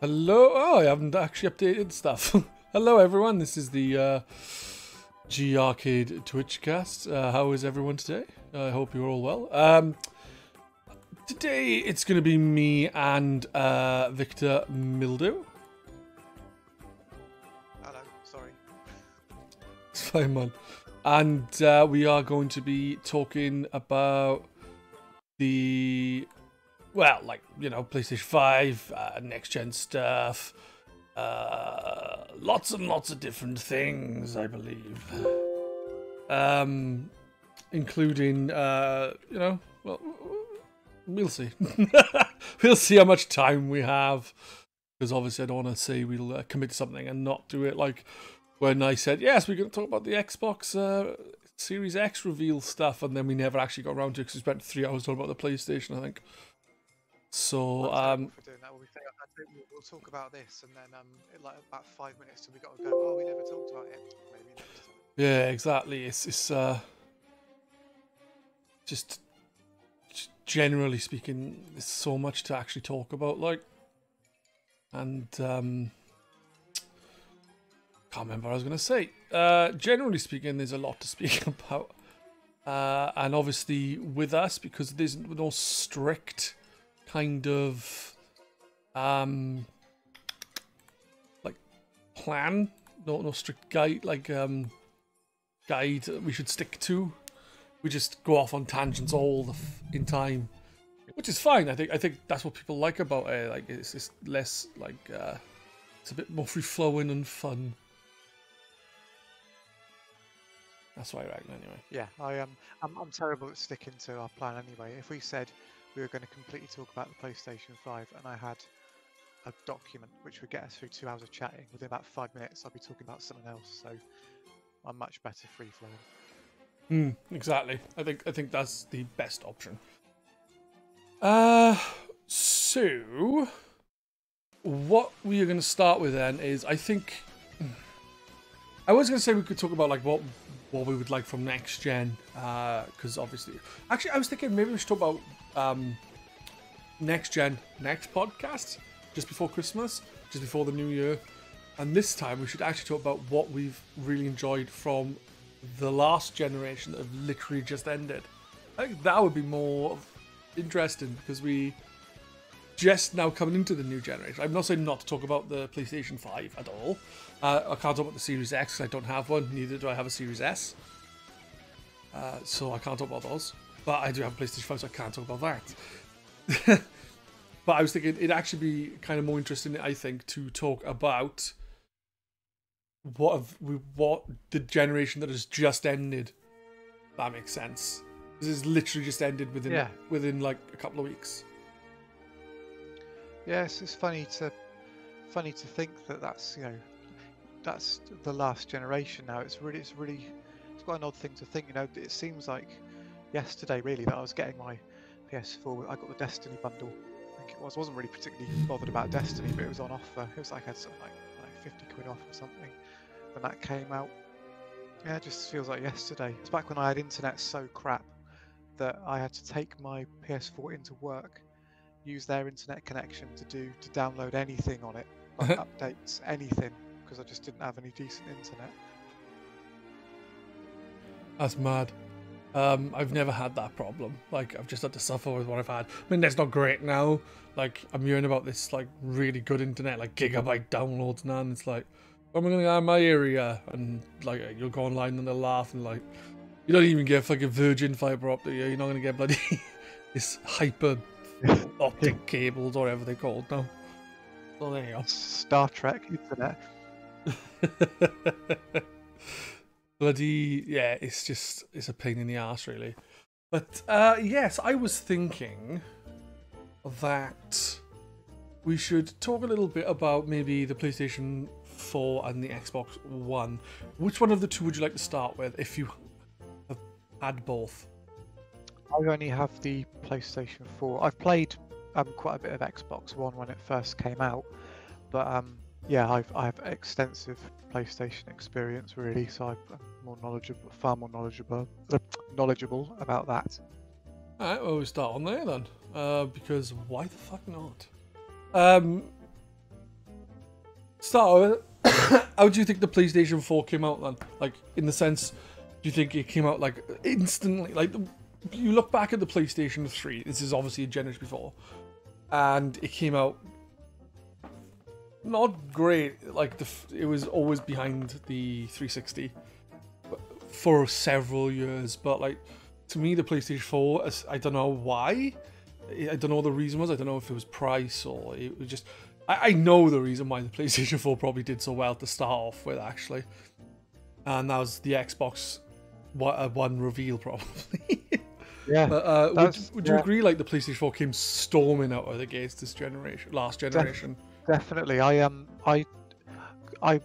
Hello. Oh, I haven't actually updated stuff. Hello, everyone. This is the GRcade Twitchcast. How is everyone today? I hope you're all well. Today it's going to be me and Victor Mildew. Hello. Sorry. It's fine, man. And we are going to be talking about the, well, like, you know, PlayStation 5, next-gen stuff, lots and lots of different things, I believe. Including, you know, well, we'll see. We'll see how much time we have. Because obviously I don't want to say we'll commit to something and not do it. Like when I said, yes, we're going to talk about the Xbox Series X reveal stuff. And then we never actually got around to it because we spent 3 hours talking about the PlayStation, I think. So, for doing that. We'll talk about this, and then in like about 5 minutes, till we got to go. Oh, we never talked about it. Maybe next time. yeah, exactly. It's just generally speaking, there's so much to actually talk about, like, and can't remember what I was going to say. Generally speaking, there's a lot to speak about, and obviously with us, because there's no strict kind of like plan, no strict guide, like guide that we should stick to. We just go off on tangents all in time, which is fine. I think that's what people like about it. Like it's just less like it's a bit more free flowing and fun. That's what I reckon, anyway. Yeah, I'm terrible at sticking to our plan anyway. If we said we were going to completely talk about the PlayStation 5, and I had a document which would get us through 2 hours of chatting, within about 5 minutes I'd be talking about something else. So I'm much better free flowing. Exactly. I think that's the best option. So what we are going to start with then is, I think I was going to say we could talk about like what we would like from next gen, because obviously, actually, I was thinking maybe we should talk about next gen next podcast just before Christmas, just before the new year, and this time we should actually talk about what we've really enjoyed from the last generation that have literally just ended. I think that would be more interesting because we just now coming into the new generation. I'm not saying not to talk about the PlayStation 5 at all. I can't talk about the Series X because I don't have one. Neither do I have a Series S. So I can't talk about those. But I do have a PlayStation 5, so I can't talk about that. But I was thinking it'd actually be kind of more interesting, I think, to talk about what the generation that has just ended. That makes sense. This has literally just ended within like a couple of weeks. Yes, it's funny to think that that's, you know, that's the last generation now. It's quite an odd thing to think. You know, it seems like yesterday really that I was getting my PS4. I got the Destiny bundle. I think it was. I wasn't really particularly bothered about Destiny, but it was on offer. It was like I had something like 50 quid off or something when that came out. Yeah, it just feels like yesterday. It's back when I had internet so crap that I had to take my PS4 into work, use their internet connection to download anything on it, like updates, anything, because I just didn't have any decent internet. That's mad. I've never had that problem. Like, I've just had to suffer with what I've had. I mean, that's not great now. Like, I'm hearing about this, like, really good internet, like, gigabyte downloads now, and it's like, what am I going to get in my area? And, like, you'll go online and they'll laugh, and, like, you don't even get fucking Virgin fiber optic. You're not going to get bloody this hyper optic cables or whatever they're called now. So there you go. Star Trek internet. Bloody, yeah, it's a pain in the ass, really. But, yes, I was thinking that we should talk a little bit about maybe the PlayStation 4 and the Xbox One. Which one of the two would you like to start with if you have had both? I only have the PlayStation 4. I've played quite a bit of Xbox One when it first came out, but yeah, I have extensive PlayStation experience really, so I'm far more knowledgeable about that. Alright, well, we start on there then, because why the fuck not? start with, how do you think the PlayStation 4 came out then? Like, in the sense, do you think it came out like instantly? Like, you look back at the PlayStation 3, this is obviously a generation before, and it came out not great. Like, it was always behind the 360 for several years, but like, to me, the PlayStation 4, I don't know why. I don't know what the reason was. I don't know if it was price or it was just... I know the reason why the PlayStation 4 probably did so well to start off with, actually. And that was the Xbox One reveal, probably. Yeah. But would you agree, like, the PlayStation 4 came storming out of the gates this generation, last generation? Definitely. I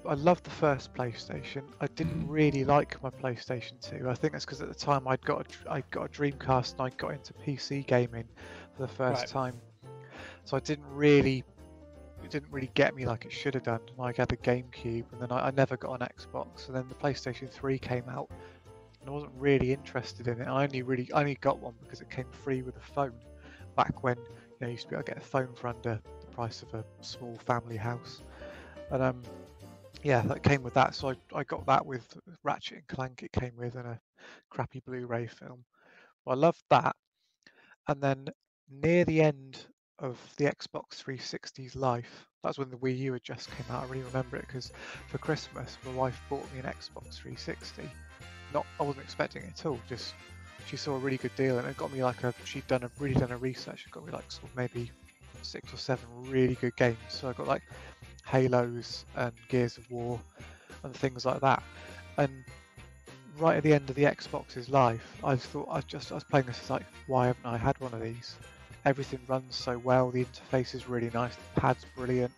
loved the first PlayStation. I didn't really like my PlayStation 2. I think that's because at the time I got a Dreamcast and I got into PC gaming for the first time. So it didn't really get me like it should have done. Like, I had the GameCube, and then I never got an Xbox. And then the PlayStation 3 came out, and I wasn't really interested in it. I only got one because it came free with a phone back when you used to be able to get a phone for under the price of a small family house. And yeah, that came with that. So I got that with Ratchet and Clank. It came with, and a crappy Blu-ray film. Well, I loved that. And then near the end of the Xbox 360's life, that's when the Wii U had just came out. I really remember it because for Christmas, my wife bought me an Xbox 360. I wasn't expecting it at all. Just she saw a really good deal, and it got me like she'd really done a research. It got me like sort of maybe 6 or 7 really good games. So I got like Halos and Gears of War and things like that. And right at the end of the Xbox's life, I thought I was playing this. It's like, why haven't I had one of these? Everything runs so well. The interface is really nice. The pad's brilliant.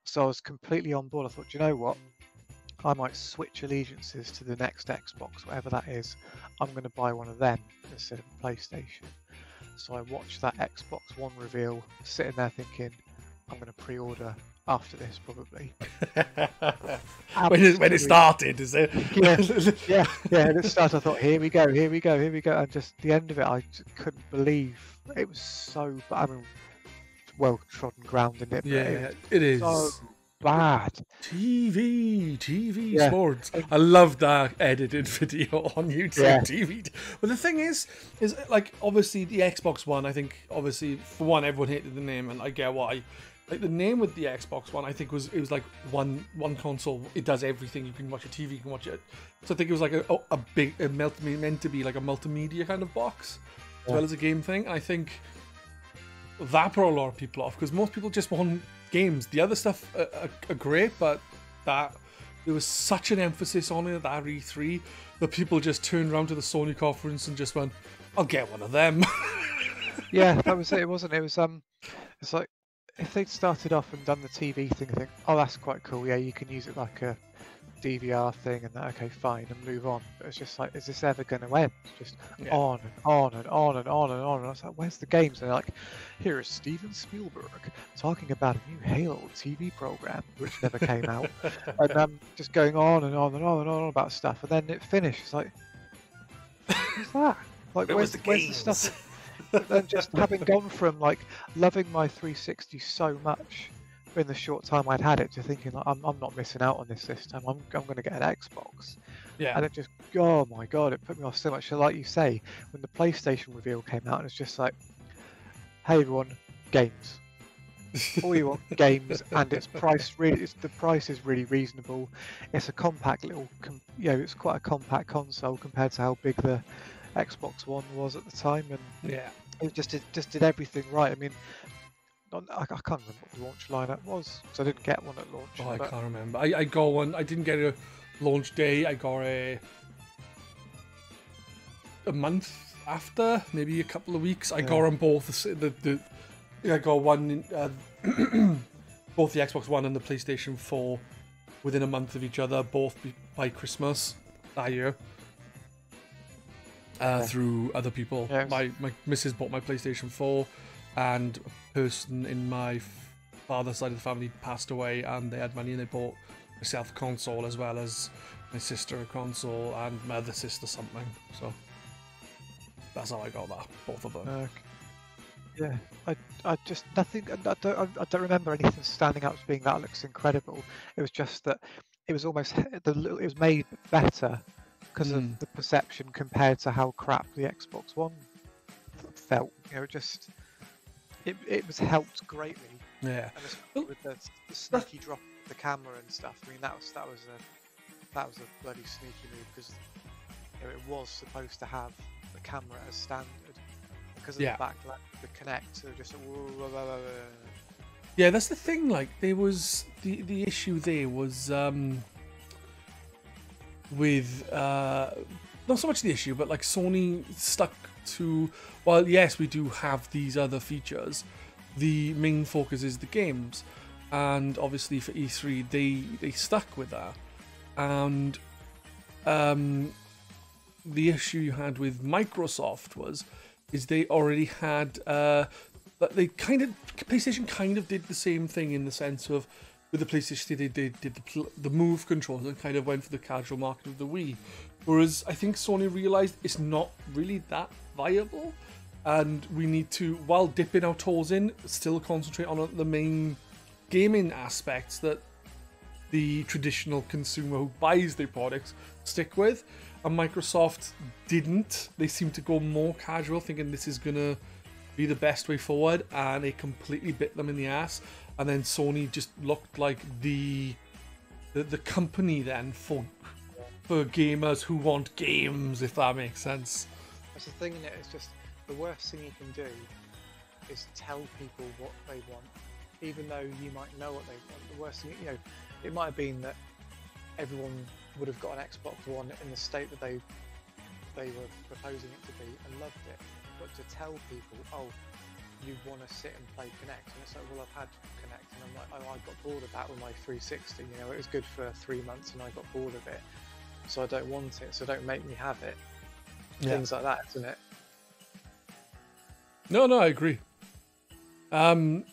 So I was completely on board. I thought, do you know what? I might switch allegiances to the next Xbox, whatever that is. I'm going to buy one of them instead of a PlayStation. So I watched that Xbox One reveal, sitting there thinking, I'm going to pre-order after this probably. when it started, is it? yeah. And it started. I thought, here we go, and just the end of it, I just couldn't believe it was so. I mean, well trodden ground in it. Yeah, it is. So bad. TV sports. I love that edited video on YouTube. Yeah. TV. But the thing is like, obviously the Xbox One, I think, obviously, for one, everyone hated the name, and I get why. Like, the name with the Xbox One, I think it was like one console. It does everything. You can watch a TV, you can watch it. So I think it was like meant to be like a multimedia kind of box, as well as a game thing. And I think that put a lot of people off, because most people just want games. The other stuff are great, but there was such an emphasis on it at that E3 that people just turned around to the Sony conference and just went, "I'll get one of them." Yeah, that was it. It wasn't. It was it's like, if they'd started off and done the TV thing, I think, oh, that's quite cool. Yeah, you can use it like a DVR thing, and that, okay, fine, and move on. But it's just like, is this ever going to end? Just on and on and on and on and on. And I was like, where's the games? And they're like, here is Steven Spielberg talking about a new Halo TV program, which never came out, and just going on and on and on and on about stuff. And then it finished. It's like, what's that? Like, where's the stuff? And just having gone from like loving my 360 so much in the short time I'd had it, to thinking like, I'm not missing out on this system. I'm going to get an Xbox. Yeah. And it just, oh my god, it put me off so much. So like you say, when the PlayStation reveal came out, and it's just like, hey everyone, games. All you want, games, and the price is really reasonable. It's a compact little, it's quite a compact console compared to how big the Xbox One was at the time, and it just did everything right. I mean, I can't remember what the launch lineup was, so I didn't get one at launch. I can't remember. I got one. I didn't get a launch day. I got a month after, maybe a couple of weeks. I got on both. I got one, both the Xbox One and the PlayStation 4 within a month of each other, both by Christmas that year. Through other people. Yes. My missus bought my PlayStation 4, and a person in my father's side of the family passed away, and they had money, and they bought myself a console, as well as my sister a console, and my other sister something. So that's how I got that, both of them. Yeah, I just nothing. I don't remember anything standing out as being that looks incredible. It was just that it was almost it was made better because of the perception compared to how crap the Xbox One felt. You know, it was helped greatly. Yeah, and especially with the sneaky drop of the camera and stuff. I mean, that was a bloody sneaky move because you know, it was supposed to have the camera as standard. Because of the backlight, the Kinect, so just yeah, that's the thing. Like, there was the issue there was with not so much the issue, but like Sony stuck to, well, yes, we do have these other features. The main focus is the games, and obviously for E3 they stuck with that. And the issue you had with Microsoft is they already had PlayStation kind of did the same thing in the sense of with the PlayStation they did the Move controls and kind of went for the casual market of the Wii, whereas I think Sony realized it's not really that viable, and we need to, while dipping our toes in, still concentrate on the main gaming aspects that the traditional consumer who buys their products stick with. And Microsoft didn't. They seemed to go more casual, thinking this is going to be the best way forward, and it completely bit them in the ass. And then Sony just looked like the company then for gamers who want games, if that makes sense. That's the thing, isn't it? It's just the worst thing you can do is tell people what they want, even though you might know what they want. The worst thing, you know, it might have been that everyone would have got an Xbox One in the state that they were proposing it to be and loved it, but to tell people, oh, you want to sit and play Kinect, and it's like, well, I've had Kinect, and I'm like, oh, I got bored of that with my 360. You know, it was good for 3 months, and I got bored of it, so I don't want it. So don't make me have it. Yeah. Things like that, isn't it? No, I agree. It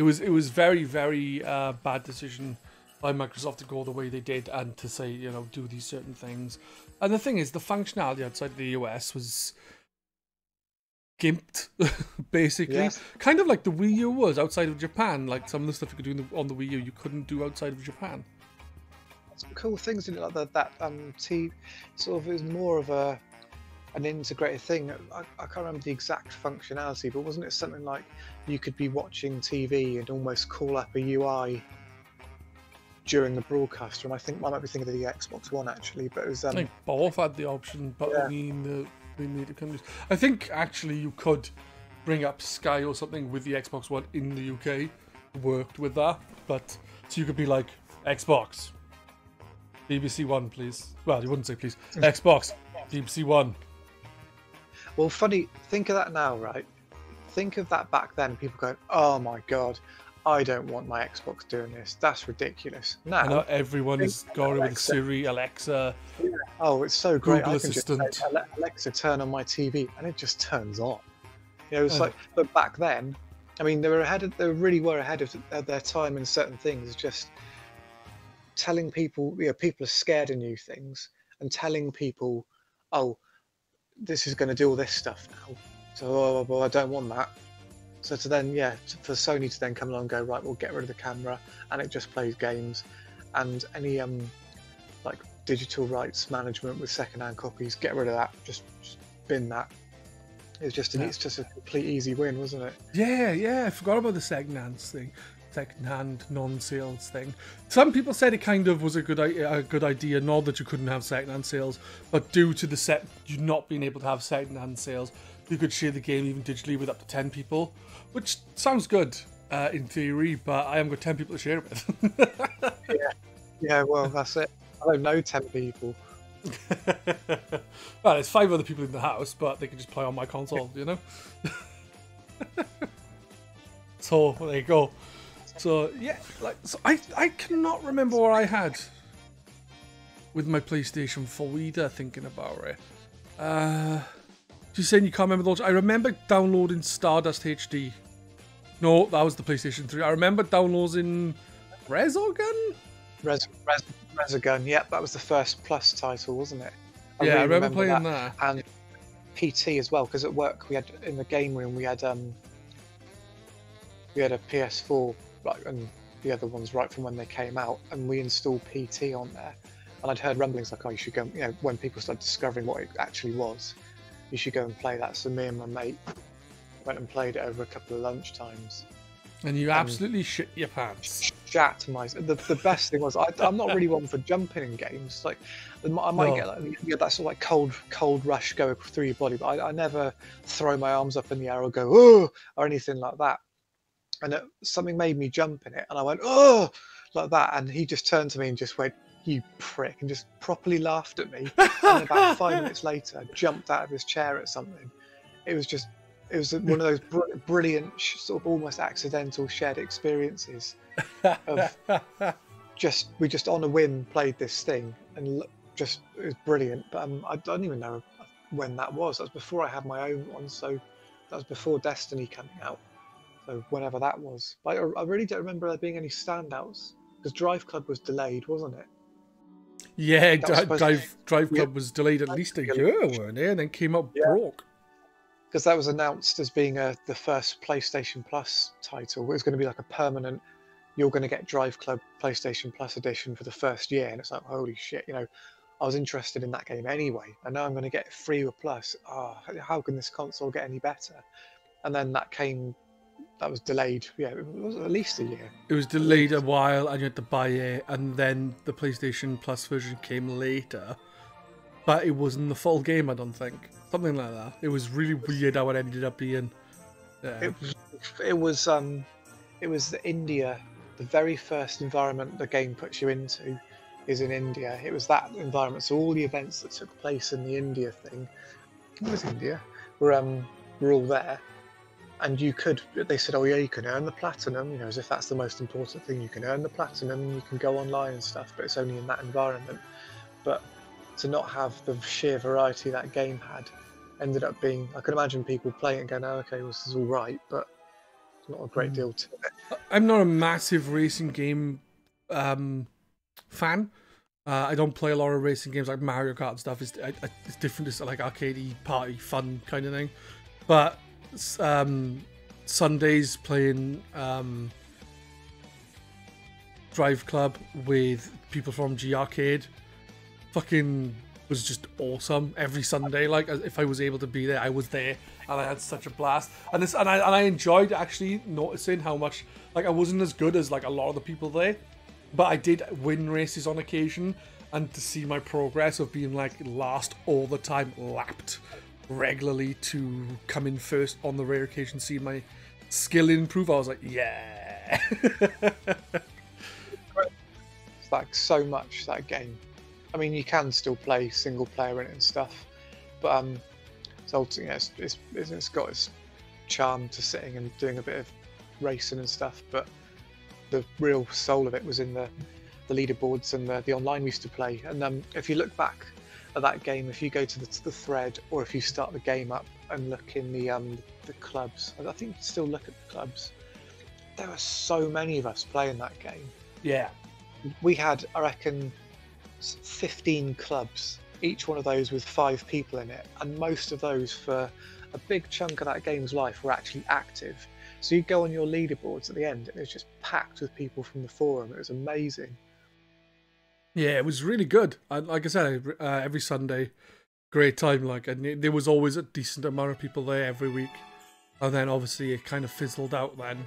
was very, very bad decision by Microsoft to go the way they did and to say, you know, do these certain things. And the thing is, the functionality outside the US was gimped, basically. Yes. Kind of like the Wii U was outside of Japan. Like some of the stuff you could do on the Wii U, you couldn't do outside of Japan. Some cool things in it, like that sort of is more of an integrated thing. I can't remember the exact functionality, but wasn't it something like you could be watching TV and almost call up a UI during the broadcast? And I might be thinking of the Xbox One actually, but it was I think both had the option, but I mean the native countries. I think actually you could bring up Sky or something with the Xbox One in the UK, worked with that, but so you could be like, Xbox, BBC One, please. Well, you wouldn't say please. Xbox, BBC One. Well, funny, think of that now, right? Think of that back then, people going, oh my god, I don't want my Xbox doing this. That's ridiculous. Now, I know everyone is going with Siri, Alexa. Yeah. Oh, it's so great. Google I Assistant. Can just say, Alexa, turn on my TV, and it just turns on. You know, it's like, but back then, I mean, they really were ahead of their time in certain things. Just telling people, you know, people are scared of new things, and telling people, oh, this is going to do all this stuff now, so well, I don't want that. So to then, for Sony to then come along and go, right, we'll get rid of the camera and it just plays games, and any like digital rights management with second-hand copies, get rid of that, just bin that. It's just a complete easy win, wasn't it? Yeah, I forgot about the second-hand non-sales thing. Some people said it kind of was a good idea, not that you couldn't have second-hand sales, but due to you not being able to have second-hand sales, you could share the game even digitally with up to 10 people, which sounds good in theory, but I haven't got 10 people to share it with. yeah, well, that's it. I don't know 10 people. Well, there's 5 other people in the house, but they can just play on my console, you know? So, there you go. So, yeah, I cannot remember what I had with my PlayStation 4 either, thinking about it. You're saying you can't remember those? I remember downloading Stardust HD. No, that was the PlayStation 3. I remember downloading Resogun? Resogun, yep, that was the first Plus title, wasn't it? I remember playing that. And PT as well, because at work we had in the game room we had a PS4, like, and the other ones right from when they came out, and we installed PT on there. And I'd heard rumblings like, oh, you should go, you know, when people started discovering what it actually was, you should go and play that. So me and my mate went and played it over a couple of lunch times. And you absolutely shit your pants. Shat my. The best thing was I'm not really one for jumping in games. Like I might get like that sort of like cold rush go through your body, but I never throw my arms up in the air or go oh or anything like that. And something made me jump in it, and I went oh like that, and he just turned to me and just went, "You prick," and just properly laughed at me. And about 5 minutes later, jumped out of his chair at something. It was one of those brilliant, sort of almost accidental shared experiences. Of we just on a whim played this thing, and it was brilliant. But I don't even know when that was. That was before I had my own one, so that was before Destiny coming out. So whenever that was, I really don't remember there being any standouts because Drive Club was delayed, wasn't it? Yeah, Drive Club was delayed at least a year, weren't it? And then came up broke. Because that was announced as being the first PlayStation Plus title. It was going to be like a permanent, you're going to get Drive Club PlayStation Plus edition for the first year. And it's like, holy shit, you know, I was interested in that game anyway. And now I'm going to get it free with Plus. Oh, how can this console get any better? And then that was delayed. Yeah, it was at least a year. It was delayed a while and you had to buy it. And then the PlayStation Plus version came later. But it wasn't the full game, I don't think. Something like that. It was really weird how it ended up being. Yeah. It was the India. The very first environment the game puts you into is in India. It was that environment. So all the events that took place in the India thing, it was India, were all there. And they said, oh yeah, you can earn the platinum, you know, as if that's the most important thing. You can earn the platinum, you can go online and stuff, but it's only in that environment. But to not have the sheer variety that game had ended up being, I can imagine people playing it and going, oh, okay, well, this is all right, but it's not a great deal to it. I'm not a massive racing game fan. I don't play a lot of racing games like Mario Kart and stuff. It's different. It's like arcadey, party, fun kind of thing. But Sundays playing Drive Club with people from GRcade fucking was just awesome every Sunday. Like, if I was able to be there, I was there, and I had such a blast. And I enjoyed actually noticing how much, like, I wasn't as good as like a lot of the people there, but I did win races on occasion, and to see my progress of being like last all the time, lapped regularly, to come in first on the rare occasion, see my skill improve, I was like, yeah. It's like so much, that game. I mean, you can still play single player in it and stuff, but it's got its charm to sitting and doing a bit of racing and stuff. But the real soul of it was in the leaderboards and the online we used to play. And if you look back at that game, if you go to the thread, or if you start the game up and look in the clubs, I think you can still look at the clubs. There were so many of us playing that game. Yeah, we had, I reckon, 15 clubs, each one of those with 5 people in it, and most of those for a big chunk of that game's life were actually active. So you go on your leaderboards at the end, and it was just packed with people from the forum. It was amazing. Yeah, it was really good. Like I said, every Sunday, great time. Like, and there was always a decent amount of people there every week, and then obviously it kind of fizzled out then.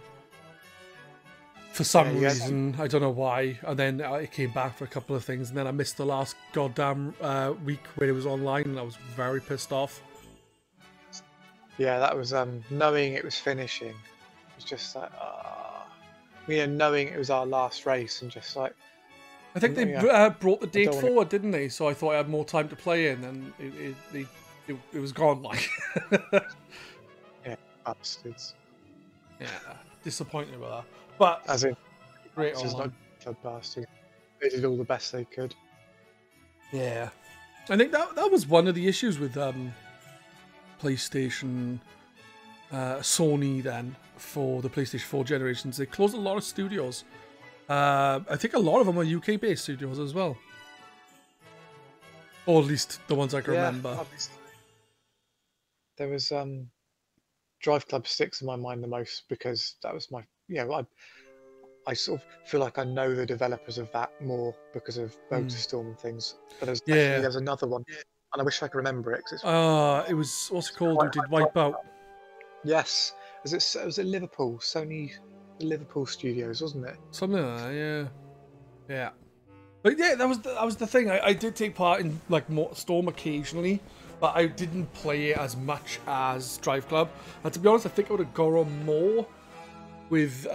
For some reason, I don't know why, and then it came back for a couple of things, and then I missed the last goddamn week where it was online, and I was very pissed off. Yeah, that was knowing it was finishing. It was just like, knowing it was our last race, and just like. I think they brought the date forward, didn't they? So I thought I had more time to play in, and it was gone. Like, yeah, bastards. Yeah, disappointed with that. But as in, great just not bastard. They did all the best they could. Yeah, I think that was one of the issues with PlayStation, Sony then for the PlayStation 4 generations. They closed a lot of studios. I think a lot of them are UK-based studios as well, or at least the ones I can remember. Obviously. There was Drive Club sticks in my mind the most because that was my I sort of feel like I know the developers of that more because of Motorstorm and things. But there's another one, and I wish I could remember it. It was, what's it called? Who did Wipeout? Yes, was it Liverpool? Sony, Liverpool Studios, wasn't it? Something like that, yeah. But yeah, that was the thing. I did take part in like Motorstorm occasionally, but I didn't play it as much as Drive Club. And to be honest, I think I would have got on more with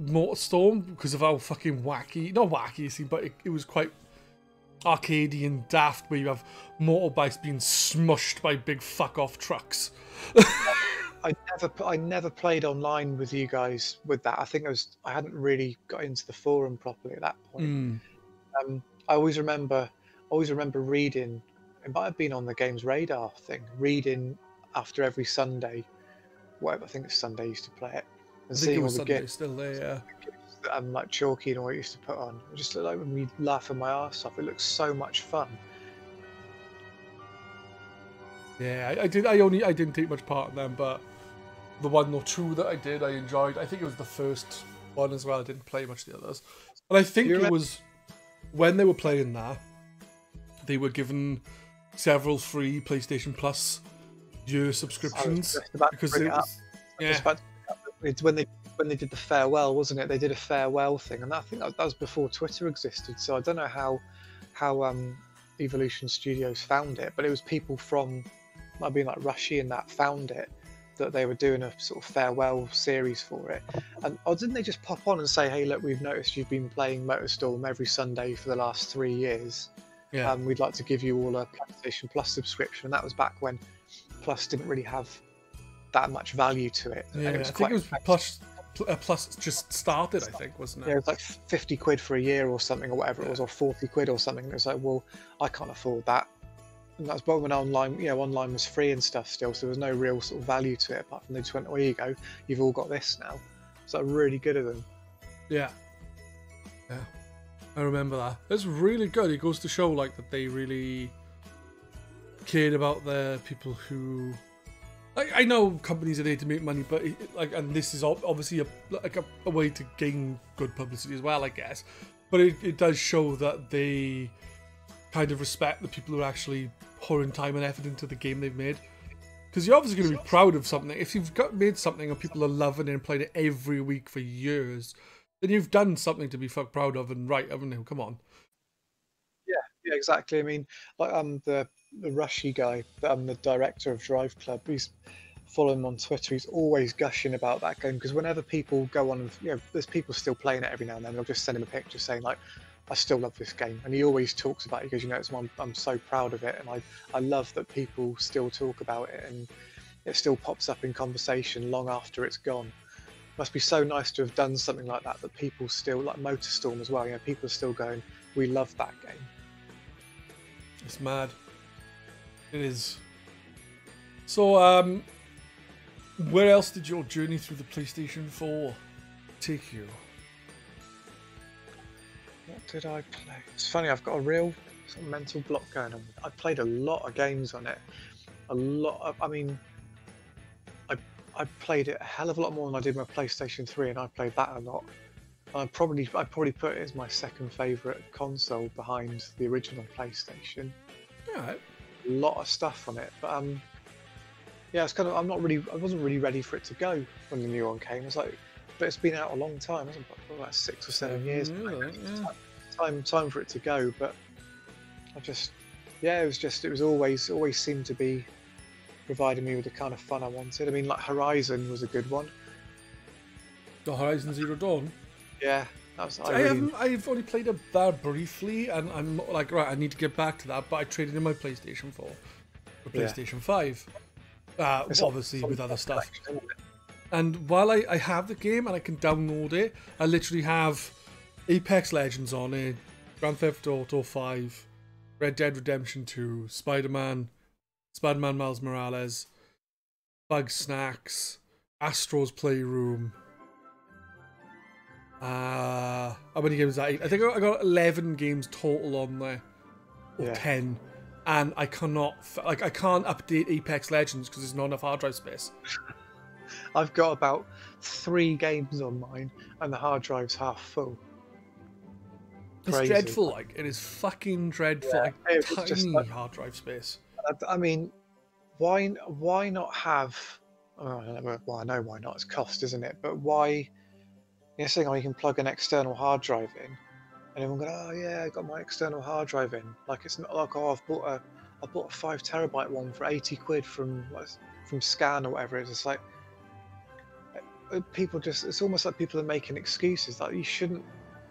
Motorstorm because of how fucking wacky, not wacky, you see, but it was quite arcadey and daft, where you have motorbikes being smushed by big fuck off trucks. I never played online with you guys with that. I think I hadn't really got into the forum properly at that point. I always remember reading. It might have been on the Games Radar thing. Reading after every Sunday, whatever. I think it's Sunday I used to play it, and seeing all the gifts still there. Yeah. Like Chalky and all I used to put on. It just looked like me laughing my arse off. It looks so much fun. Yeah, I didn't take much part in them, but the one or two that I did, I enjoyed. I think it was the first one as well. I didn't play much of the others. And I think it was when they were playing that, they were given several free PlayStation Plus year subscriptions because it was, it's when they did the farewell, wasn't it? They did a farewell thing, and I think that was before Twitter existed. So I don't know how Evolution Studios found it, but it was people from, might have been like Rushy and that found it, that they were doing a sort of farewell series for it. And didn't they just pop on and say, hey, look, we've noticed you've been playing Motorstorm every Sunday for the last 3 years. Yeah. We'd like to give you all a PlayStation Plus subscription. And that was back when Plus didn't really have that much value to it. Yeah, and it was I think it was Plus just started, I think, wasn't it? Yeah, it was like 50 quid for a year or something, or whatever it was, or 40 quid or something. It was like, well, I can't afford that. And that's when online, online was free and stuff still, so there was no real sort of value to it, apart from they just went, oh, here you go, you've all got this now. So really good of them. Yeah. I remember that. It's really good. It goes to show like that they really cared about the people who. I know companies are there to make money, but and this is obviously a way to gain good publicity as well, I guess. But it does show that they kind of respect the people who are actually pouring time and effort into the game they've made. Because you're obviously going to be proud of something. If you've made something and people are loving it and playing it every week for years, then you've done something to be fuck proud of and right, haven't you? Come on. Yeah, exactly. I mean, like the Rushy guy, the director of Drive Club, he's following him on Twitter. He's always gushing about that game, because whenever people go on, there's people still playing it every now and then. They'll just send him a picture saying like, I still love this game, and he always talks about it because it's one I'm so proud of it, and I love that people still talk about it and it still pops up in conversation long after it's gone. Must be so nice to have done something like that people still, like Motorstorm as well. People are still going, we love that game. It's mad. It is. So, where else did your journey through the PlayStation 4 take you? What did I play? It's funny, I've got a real sort of mental block going on. I played a lot of games on it. I played it a hell of a lot more than I did my PlayStation 3, and I played that a lot. I'd probably put it as my second favourite console behind the original PlayStation. Yeah. A lot of stuff on it, but yeah, it's kind of I wasn't really ready for it to go when the new one came. It's like, but it's been out a long time, hasn't it? Probably like 6 or 7 years. Time for it to go, but it was always seemed to be providing me with the kind of fun I wanted. I mean, like Horizon was a good one. The Horizon Zero Dawn? Yeah. I've only played it that briefly, and I'm like, right, I need to get back to that, but I traded in my PlayStation 4 for PlayStation 5. Obviously with other stuff. And while I have the game and I can download it, I literally have Apex Legends on it, Grand Theft Auto 5, Red Dead Redemption 2, Spider-Man Miles Morales, Bug Snacks, Astro's Playroom. How many games is that? I think I got 11 games total on there. Or 10. and I cannot, I can't update Apex Legends because there's not enough hard drive space. I've got about 3 games on mine, and the hard drive's half full. It's dreadful, like, it is fucking dreadful. Yeah, like, it's tiny just like, hard drive space. I mean, why not have? Oh, I know why not. It's cost, isn't it? But why? You're saying, oh, you can plug an external hard drive in, and everyone go, oh yeah, I got my external hard drive in. Like it's not like, oh, I bought a 5 terabyte one for 80 quid from Scan or whatever it is. It's like people just, it's almost like people are making excuses. Like you shouldn't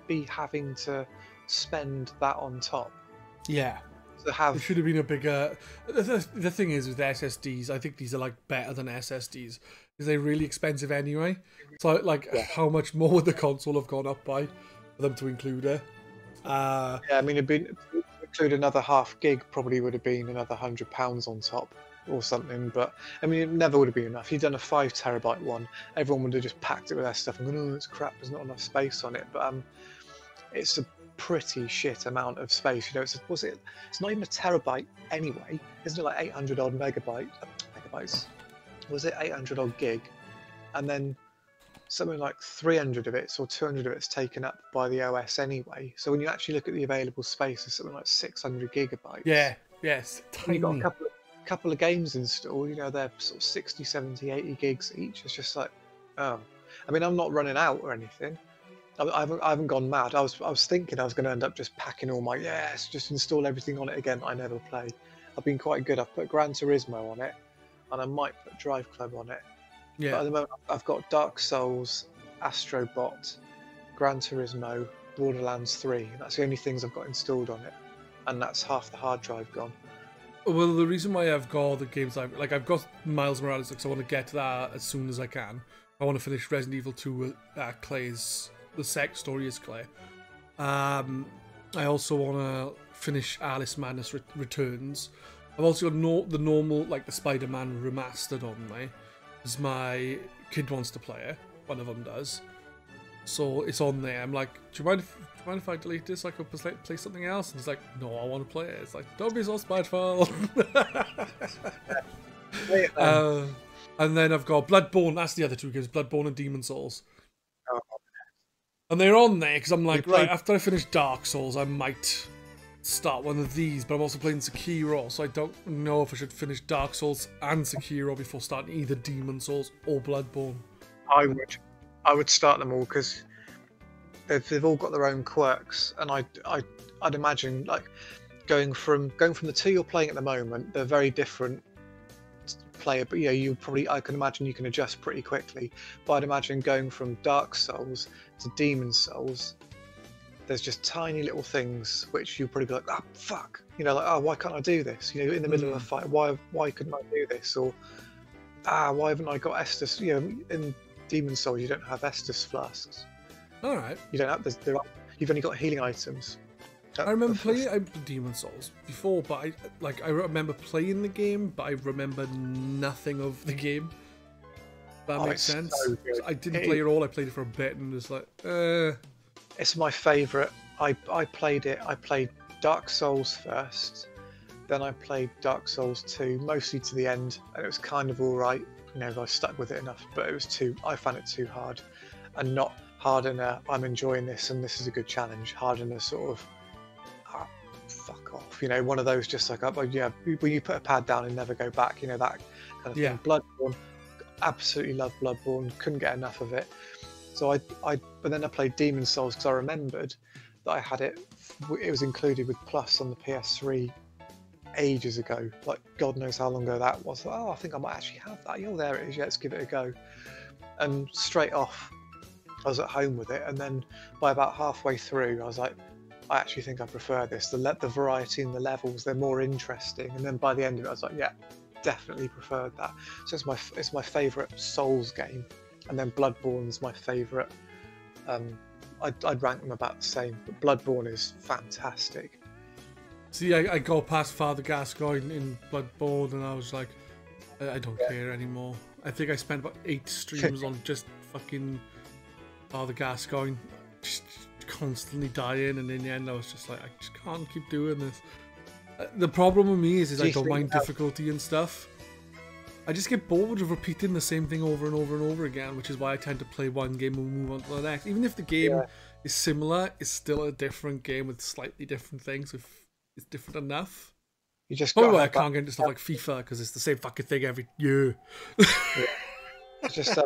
be having to spend that on top. Yeah. To have, it should have been a bigger. The thing is with SSDs, I think these are like better than SSDs because they're really expensive anyway. So like, how much more would the console have gone up by for them to include it? Yeah, I mean, it'd been to include another half gig, probably would have been another £100 on top or something. But I mean, it never would have been enough. You'd done a 5 terabyte one, everyone would have just packed it with their stuff and gone, oh, it's crap. There's not enough space on it. But it's a pretty shit amount of space. You know, it's not even a terabyte anyway. Isn't it like 800 odd megabytes? Was it 800 odd gig? And then something like 300 of it or 200 of it's taken up by the OS anyway. So when you actually look at the available space, it's something like 600 gigabytes. Yeah, yes, tiny. You've got a couple of games installed, you know, they're sort of 60, 70, 80 gigs each. It's just like, oh. I mean, I'm not running out or anything. I haven't gone mad. I was thinking I was going to end up just packing all my, just install everything on it again I never play. I've been quite good. I've put Gran Turismo on it, and I might put Drive Club on it. Yeah. But at the moment, I've got Dark Souls, Astrobot, Gran Turismo, Borderlands 3. That's the only things I've got installed on it, and that's half the hard drive gone. Well, the reason why I've got all the games I've got Miles Morales because I want to get to that as soon as I can. I want to finish Resident Evil 2 with Clay's. The sex story is Clay. I also want to finish Alice Madness Returns. I've also got the normal, like the Spider-Man remastered on me, because my kid wants to play it. One of them does. So it's on there. I'm like, do you mind if I delete this so I could play something else? And he's like, no, I want to play it. It's like, don't be so spiteful. And then I've got Bloodborne. That's the other 2 games, Bloodborne and Demon Souls. Oh. And they're on there because I'm like, right, after I finish Dark Souls, I might start one of these, but I'm also playing Sekiro, so I don't know if I should finish Dark Souls and Sekiro before starting either Demon Souls or Bloodborne. I would start them all because they've all got their own quirks, and I'd imagine like going from the 2 you're playing at the moment, they're very different player, but yeah, I can imagine you can adjust pretty quickly. But I'd imagine going from Dark Souls to Demon Souls, there's just tiny little things which you'll probably be like, ah, fuck, you know, like, oh, why can't I do this? You know, in the middle of a fight, why couldn't I do this? Or why haven't I got Estus? You know, in Demon Souls you don't have Estus flasks. All right. You don't have you've only got healing items. I remember playing Demon Souls before, but I remember playing the game, but I remember nothing of the game. That makes sense. So I didn't play it all. I played it for a bit and was like, It's my favourite. I played it. I played Dark Souls first, then I played Dark Souls 2, mostly to the end, and it was kind of all right. You know, I stuck with it enough, but I found it too hard, and not hard in a I'm enjoying this and this is a good challenge. Hard in a sort of fuck off, you know, one of those just like, oh, yeah, when you put a pad down and never go back, you know, that kind of thing. Bloodborne, absolutely love Bloodborne, couldn't get enough of it. So but then I played Demon Souls because I remembered that I had it was included with Plus on the PS3 ages ago, like God knows how long ago that was. Oh, I think I might actually have that. Oh, there it is. Yeah, let's give it a go. And straight off, I was at home with it, and then by about halfway through, I was like, I actually think I prefer this. The variety in the levels, they're more interesting. And then by the end of it, I was like, yeah, definitely preferred that. So it's my favourite Souls game, and then Bloodborne's my favourite. I'd rank them about the same, but Bloodborne is fantastic. See, I got past Father Gascoigne in Bloodborne, and I was like, I don't care anymore. I think I spent about 8 streams on just fucking Father Gascoigne, just constantly dying, and in the end I was just like, I just can't keep doing this. The problem with me is Do I you don't think mind that- difficulty and stuff. I just get bored of repeating the same thing over and over and over again, which is why I tend to play one game and move on to the next. Even if the game is similar, it's still a different game with slightly different things. If it's different enough. You just Probably got why I can't get into stuff like FIFA, because it's the same fucking thing every year. It's just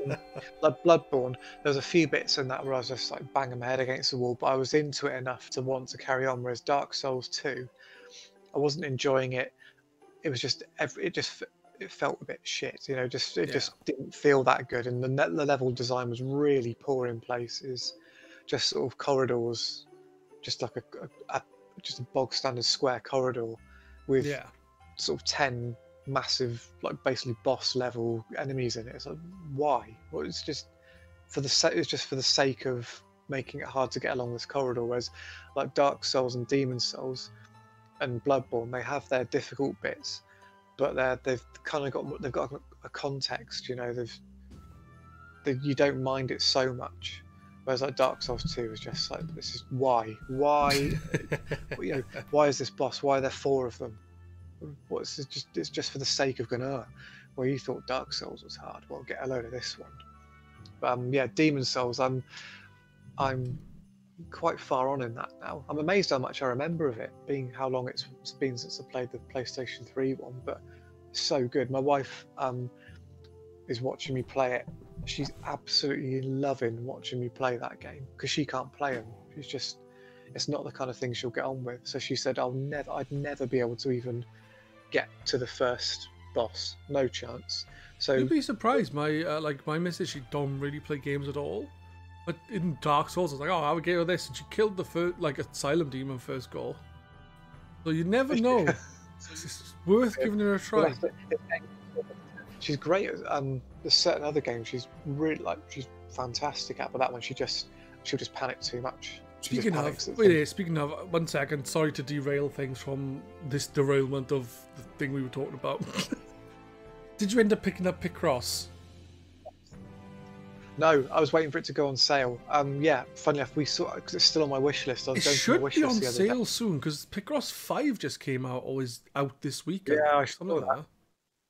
Bloodborne. There was a few bits in that where I was just like banging my head against the wall, but I was into it enough to want to carry on. Whereas Dark Souls 2, I wasn't enjoying it. It was just it felt a bit shit, you know. Just didn't feel that good, and the level design was really poor in places. Just sort of corridors, just like just a bog standard square corridor with sort of 10 massive, like basically boss level enemies in it. It's like, why? Well, it's just for the sake of making it hard to get along this corridor. Whereas like Dark Souls and Demon Souls and Bloodborne, they have their difficult bits, but they've got a context, you know. You don't mind it so much. Whereas like Dark Souls 2 is just like, this is why you know, why is this boss? Why are there 4 of them? It's just for the sake of going, well, you thought Dark Souls was hard, well, get a load of this one. But Demon Souls, I'm quite far on in that now. I'm amazed how much I remember of it, being how long it's been since I played the PlayStation 3 one, but it's so good. My wife is watching me play it. She's absolutely loving watching me play that game, because she can't play them. It's not the kind of thing she'll get on with. So she said, I'd never be able to even get to the first boss. No chance. So you'd be surprised. My missus, she don't really play games at all. But in Dark Souls, I was like, I would get her this, and she killed the first, Asylum Demon first goal. So you never know. It's worth giving her a try. She's great at there's certain other games she's really she's fantastic at, but that one she'll just panic too much. Speaking of, 1 second, sorry to derail things from this derailment of the thing we were talking about. Did you end up picking up Picross? No, I was waiting for it to go on sale. Funny enough, we saw, because it's still on my wish list. It should be on sale soon, because Picross 5 just came out, or is out this week. Yeah, I saw that.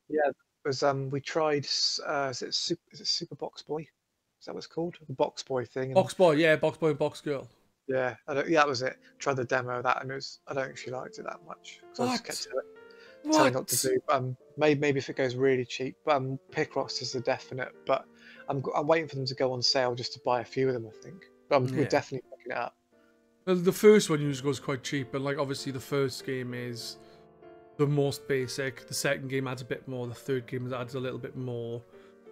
Yeah, it was, we tried, is it Super Box Boy? Is that what it's called? The Box Boy thing. Box Boy, yeah, Box Boy and Box Girl. Yeah, that was it. Tried the demo of that, and I don't actually liked it that much. I just kept telling what to do. Maybe if it goes really cheap. Picross is a definite, but I'm waiting for them to go on sale just to buy a few of them, I think. But we're definitely picking it up. Well, the first one usually goes quite cheap, and obviously the first game is the most basic. The second game adds a bit more. The third game adds a little bit more.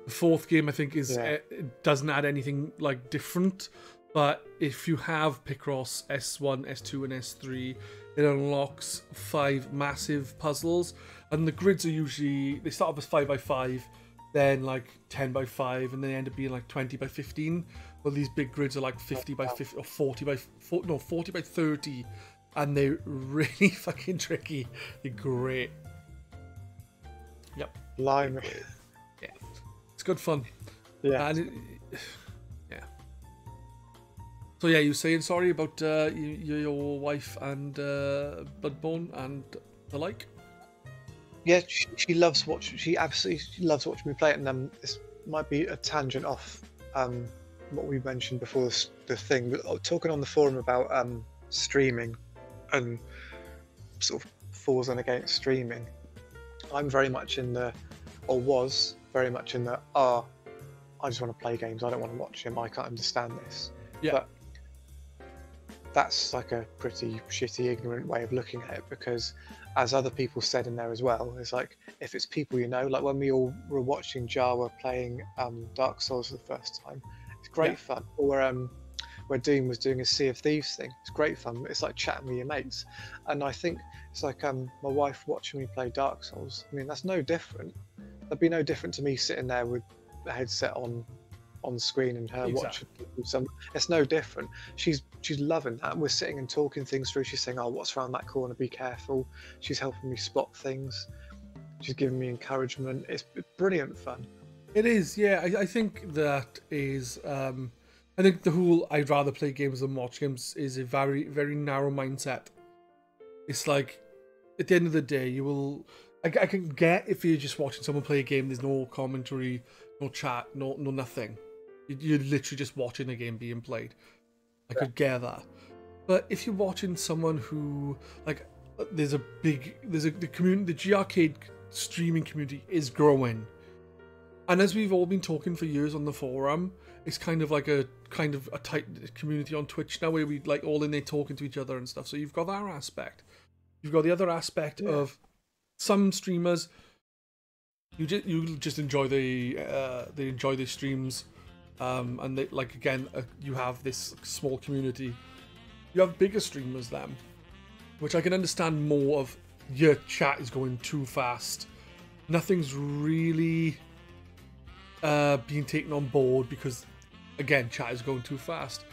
The fourth game, I think, it doesn't add anything different. But if you have Picross S1, S2, and S3, it unlocks 5 massive puzzles, and the grids are usually, they start off as 5x5, then 10x5, and they end up being 20x15. Well, these big grids are 50x50 or 40x30, and they're really fucking tricky. They're great. Yep. Blimey. Yeah, it's good fun. Yeah. And so yeah, you were saying sorry about your wife and Bloodborne and the like. Yeah, she loves watching. She absolutely loves watching me play it. And this might be a tangent off what we mentioned before the thing. But talking on the forum about streaming and sort of falls on against streaming, I'm very much was very much in the I just want to play games. I don't want to watch them. I can't understand this. Yeah. But that's a pretty shitty, ignorant way of looking at it, because as other people said in there as well, it's if it's people you know, when we all were watching Jawa playing Dark Souls for the first time, it's great fun. Or where Doom was doing a Sea of Thieves thing, it's great fun. It's like chatting with your mates. And I think it's my wife watching me play Dark Souls. I mean, that's no different. That'd be no different to me sitting there with the headset on screen and her watching some. It's no different. She's loving that. We're sitting and talking things through. She's saying, what's around that corner, be careful. She's helping me spot things. She's giving me encouragement. It's brilliant fun. It is, yeah. I think that is I think the whole I'd rather play games than watch games is a very, very narrow mindset. It's at the end of the day, you will. I can get if you're just watching someone play a game. There's no commentary, no chat, no nothing. You're literally just watching a game being played. I could get that. But if you're watching someone who like, the community, the GRcade streaming community is growing, and as we've all been talking for years on the forum, it's kind of a tight community on Twitch now, where we like all in there talking to each other and stuff. So you've got that aspect. You've got the other aspect of some streamers. You just enjoy they enjoy their streams, and they like again. You have this small community. You have bigger streamers then, which I can understand more of. Your chat is going too fast. Nothing's really being taken on board because, again, chat is going too fast.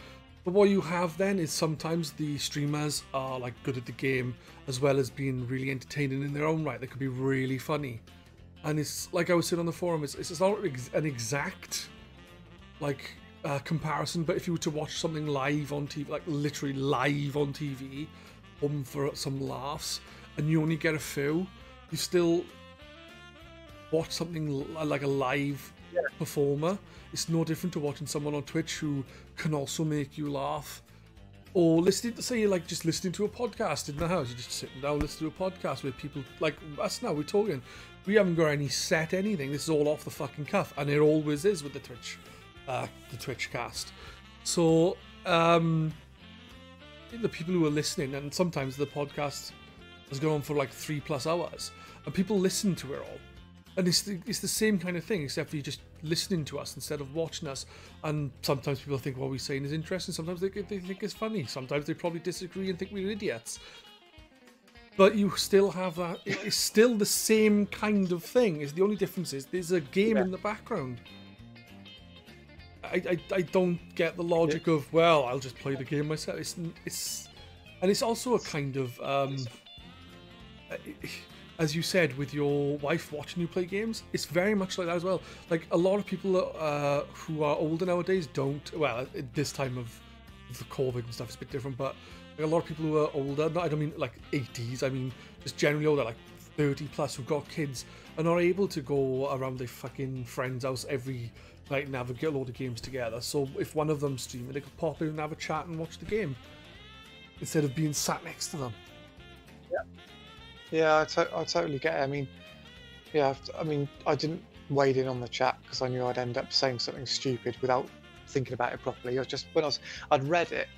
But what you have then is sometimes the streamers are like good at the game as well as being really entertaining in their own right. They could be really funny, and it's like I was saying on the forum. It's not an exact like comparison, but if you were to watch something live on TV, like literally live on TV, for some laughs, and you only get a few, you still watch something like a live performer. It's no different to watching someone on Twitch who can also make you laugh, or listening to, say, like just listening to a podcast in the house. You're just sitting down listening to a podcast with people like us. Now we're talking. We haven't got any set anything. This is all off the fucking cuff, and it always is with the Twitchcast. So the people who are listening, and sometimes the podcast has gone on for like 3+ hours, and people listen to it all. And it's the same kind of thing, except for you just listening to us instead of watching us. And sometimes people think what we're saying is interesting. Sometimes they think it's funny. Sometimes they probably disagree and think we're idiots. But you still have that. It's still the same kind of thing. The only difference is there's a game in the background. I don't get the logic of, well, I'll just play the game myself. It's also a kind of as you said, with your wife watching you play games, it's very much like that as well. Like, a lot of people who are older nowadays don't, well, at this time of the COVID and stuff, it's a bit different, but like a lot of people who are older, I don't mean like 80s, I mean just generally older, like 30+ who've got kids, are not able to go around their fucking friend's house every night and have a load of games together. So if one of them's streaming, they could pop in and have a chat and watch the game instead of being sat next to them. Yeah, I totally get it. I mean, I didn't wade in on the chat because I knew I'd end up saying something stupid without thinking about it properly. I'd read it,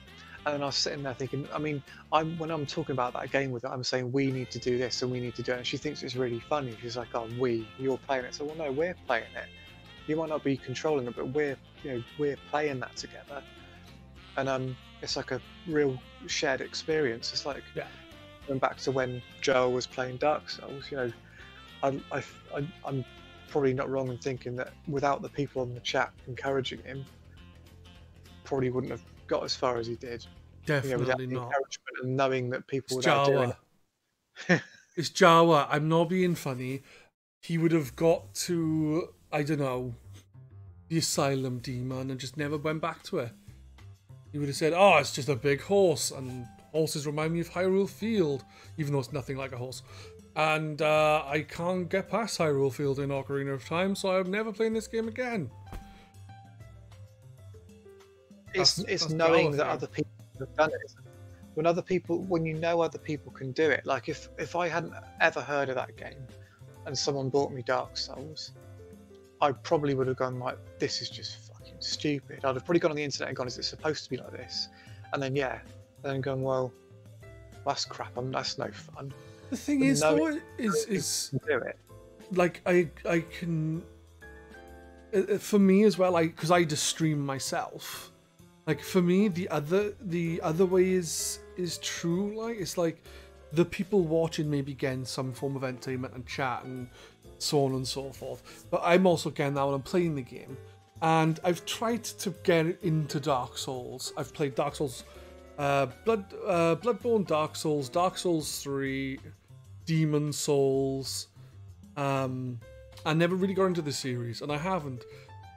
and then I was sitting there thinking, when I'm talking about that game with her, I'm saying we need to do this and we need to do it, and she thinks it's really funny. She's like, oh, you're playing it. So, well, no, we're playing it. You might not be controlling it, but we're playing that together, and it's like a real shared experience. It's like, going back to when Joel was playing Dark Souls, I'm probably not wrong in thinking that without the people in the chat encouraging him, probably wouldn't have got as far as he did. Definitely without not. The encouragement and knowing that people It's were out doing it. It's Jawa. I'm not being funny. He would have got to, I don't know, the Asylum Demon and just never went back to it. He would have said, oh, it's just a big horse, and horses remind me of Hyrule Field, even though it's nothing like a horse. And I can't get past Hyrule Field in Ocarina of Time, so I'm never playing this game again. It's knowing that other people have done it. When you know other people can do it. Like if I hadn't ever heard of that game and someone bought me Dark Souls, I probably would have gone like, this is just fucking stupid. I'd have probably gone on the internet and gone, is it supposed to be like this? And then gone, well, that's crap. That's no fun. The thing is, though, is do it. Like I can, for me as well, because I just stream myself. Like for me, the other way is true. Like it's like the people watching maybe getting some form of entertainment and chat and so on and so forth. But I'm also getting that when I'm playing the game, and I've tried to get into Dark Souls. I've played Dark Souls. Bloodborne, Dark Souls 3, Demon Souls. I never really got into the series, and I haven't.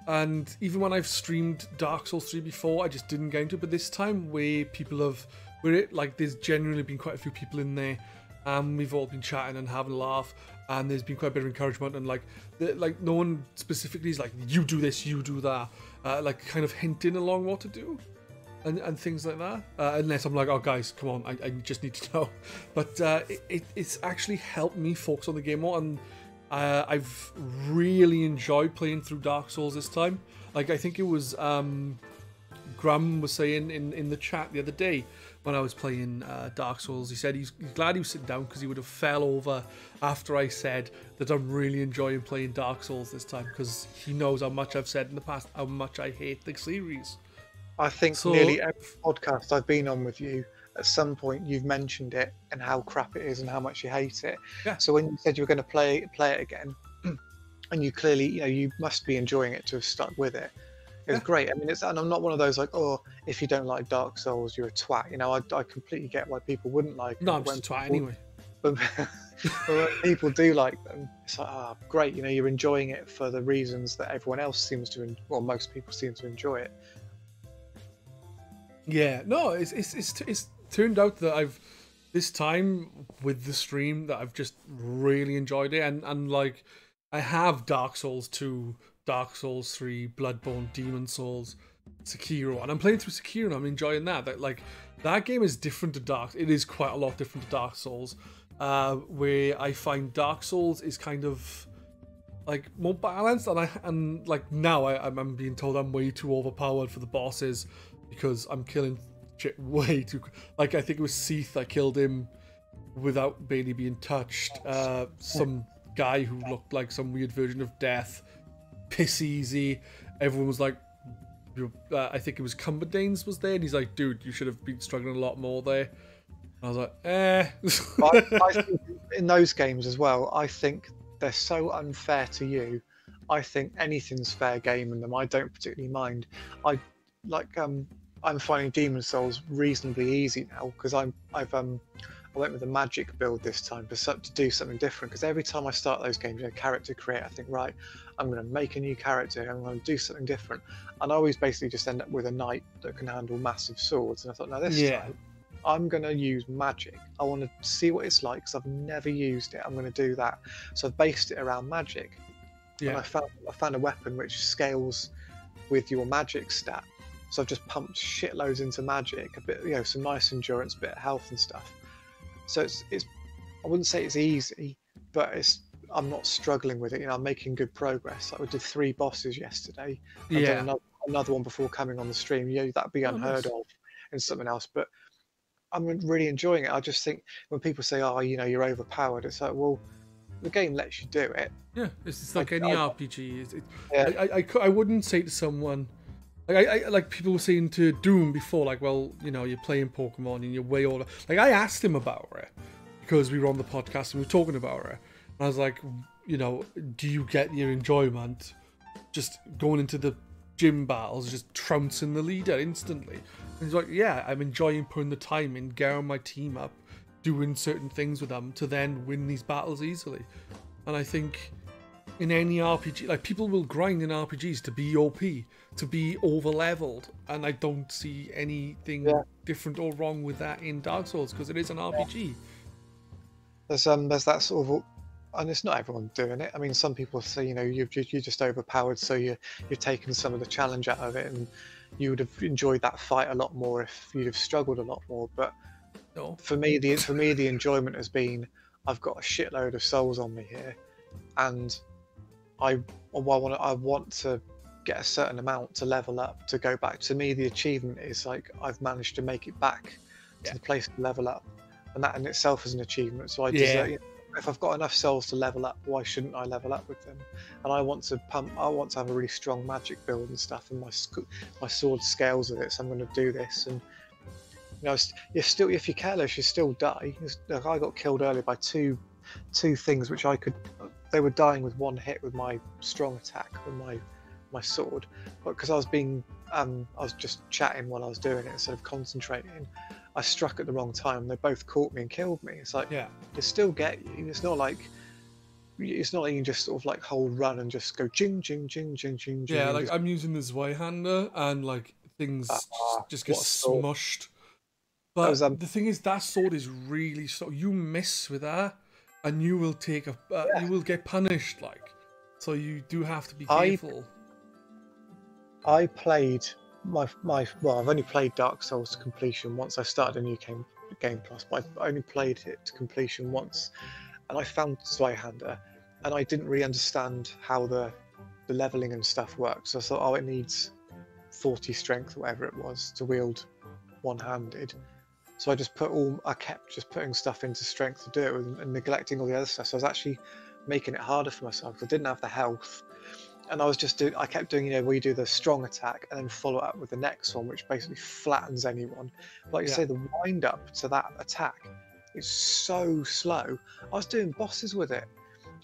And even when I've streamed Dark Souls 3 before, I just didn't get into it. But this time, there's generally been quite a few people in there, and we've all been chatting and having a laugh, and there's been quite a bit of encouragement, and like no one specifically is like, you do this, you do that, like kind of hinting along what to do. And things like that, unless I'm like, oh guys, come on, I just need to know. But it's actually helped me focus on the game more, and I've really enjoyed playing through Dark Souls this time. Like, I think it was Graham was saying in the chat the other day when I was playing Dark Souls, he said he's glad he was sitting down because he would have fell over after I said that I'm really enjoying playing Dark Souls this time, because he knows how much I've said in the past how much I hate the series. I think nearly every podcast I've been on with you, at some point you've mentioned it and how crap it is and how much you hate it. Yeah. So when you said you were going to play it again, and you clearly, you must be enjoying it to have stuck with it. It's great. I mean, and I'm not one of those like, oh, if you don't like Dark Souls, you're a twat. I completely get why people wouldn't like them. No, I'm just a twat anyway. But when people do like them, it's like, great. You're enjoying it for the reasons that everyone else seems to, well, most people seem to enjoy it. Yeah, no, it's turned out that this time with the stream that I've just really enjoyed it, and like I have Dark Souls 2, Dark Souls 3, Bloodborne, Demon Souls, Sekiro, and I'm playing through Sekiro and I'm enjoying that. That game is different to it is quite a lot different to Dark Souls, where I find Dark Souls is kind of like more balanced, and like now I'm being told I'm way too overpowered for the bosses, because I'm killing shit way too... Like, I think it was Seath, I killed him without barely being touched. Some guy who looked like some weird version of Death. Piss easy. Everyone was like... I think it was Cumberdanes was there, and he's like, dude, you should have been struggling a lot more there. And I was like, I think in those games as well, I think they're so unfair to you. I think anything's fair game in them. I don't particularly mind. I'm finding Demon Souls reasonably easy now, because I went with a magic build this time to do something different, because every time I start those games, character create, I think, right, I'm going to make a new character, I'm going to do something different, and I always basically just end up with a knight that can handle massive swords, and I thought, now this time I'm going to use magic. I want to see what it's like, because I've never used it. I'm going to do that. So I've based it around magic. And I found a weapon which scales with your magic stat. So I've just pumped shitloads into magic, a bit, some nice endurance, bit of health and stuff. So it's I wouldn't say it's easy, but I'm not struggling with it. I'm making good progress. Like, we did 3 bosses yesterday. I've done another one before coming on the stream. That'd be unheard of in something else. But I'm really enjoying it. I just think when people say, "Oh, you're overpowered," it's like, well, the game lets you do it. Yeah, it's like any RPG. I wouldn't say to someone. Like people were saying to Doom before, like, well, you're playing Pokemon and you're way older. Like, I asked him about it because we were on the podcast and we were talking about it. And I was like, do you get your enjoyment just going into the gym battles, just trouncing the leader instantly? And he's like, yeah, I'm enjoying putting the time in, getting my team up, doing certain things with them to then win these battles easily. And I think in any RPG, like, people will grind in RPGs to be OP, to be over-leveled, and I don't see anything different or wrong with that in Dark Souls, because it is an RPG. There's that sort of, and it's not everyone doing it. I mean, some people say, you're just overpowered, so you're taking some of the challenge out of it, and you would have enjoyed that fight a lot more if you'd have struggled a lot more. But for me, the enjoyment has been, I've got a shitload of souls on me here, and I want to get a certain amount to level up to go back. To me, the achievement is like, I've managed to make it back to the place to level up, and that in itself is an achievement. So I deserve, if I've got enough souls to level up, why shouldn't I level up with them? And I want to have a really strong magic build and stuff, and my sword scales with it. So I'm going to do this, and you're still, if you're careless, you still die. Like, I got killed earlier by two things which they were dying with one hit with my strong attack with my sword, but because I was just chatting while I was doing it instead of concentrating, I struck at the wrong time. They both caught me and killed me. It's like, they still get you. It's not like you can just sort of like hold run and just go jing jing jing jing jing. Yeah, like, I'm using the Zweihander and like things just get smushed. But the thing is, that sword is really so. You miss with that, and you will take a. You will get punished, like. So you do have to be careful. I played well, I've only played Dark Souls to completion once. I started a new game plus, but I only played it to completion once, and I found Zweihander, and I didn't really understand how the leveling and stuff works. So I thought, oh, it needs 40 strength, whatever it was, to wield one-handed. So I kept just putting stuff into strength to do it and neglecting all the other stuff. So I was actually making it harder for myself because I didn't have the health. And I kept doing, where you do the strong attack and then follow up with the next one, which basically flattens anyone. Like you say, the wind up to that attack is so slow. I was doing bosses with it.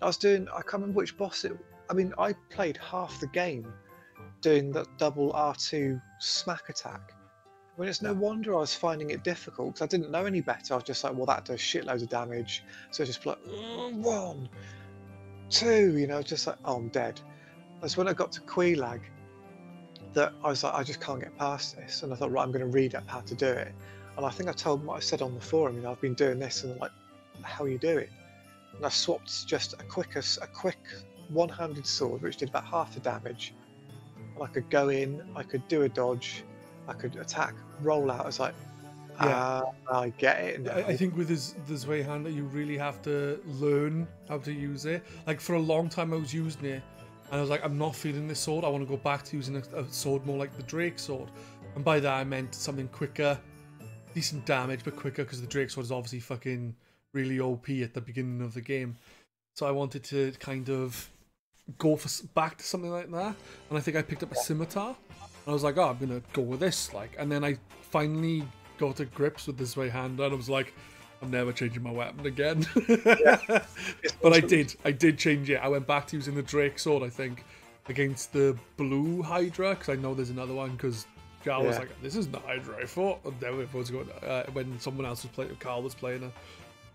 I can't remember which boss I played half the game doing that double R2 smack attack. I mean, it's no wonder I was finding it difficult because I didn't know any better. I was just like, well, that does shitloads of damage. So I just like, 1, 2, just like, oh, I'm dead. That's when I got to Quelaag that I was like, I just can't get past this. And I thought, right, I'm going to read up how to do it. And I think I told them what I said on the forum, I've been doing this, and they're like, how you do it? And I swapped just a quick one-handed sword, which did about half the damage. And I could go in, I could do a dodge, I could attack, roll out. I was like, I get it now. I think with this Zweihander, you really have to learn how to use it. Like, for a long time I was using it, and I was like, I'm not feeling this sword. I want to go back to using a sword more like the Drake sword. And by that I meant something quicker, decent damage, but quicker, because the Drake sword is obviously fucking really OP at the beginning of the game. So I wanted to kind of go back to something like that. And I think I picked up a scimitar. And I was like, oh, I'm going to go with this. And then I finally got to grips with this Zweihander, and I was like, I'm never changing my weapon again. But I did change it. I went back to using the Drake sword, I think, against the blue Hydra, because I know there's another one, because Carl was like, this isn't the Hydra I thought. And then it was going, when someone else was playing, Carl was playing her.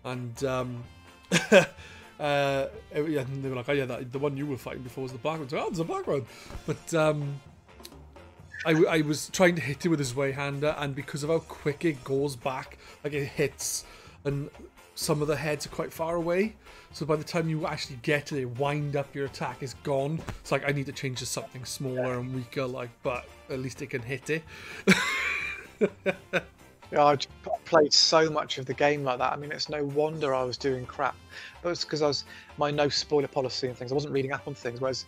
And and they were like, oh yeah, the one you were fighting before was the black one. So, oh, there's a black one. But I was trying to hit it with his Zweihander, and because of how quick it goes back, like it hits, and some of the heads are quite far away, so by the time you actually get to it, wind up your attack is gone. It's like, I need to change to something smaller and weaker, but at least it can hit it. I played so much of the game like that. I mean, it's no wonder I was doing crap. But it's because my no spoiler policy and things, I wasn't reading up on things, whereas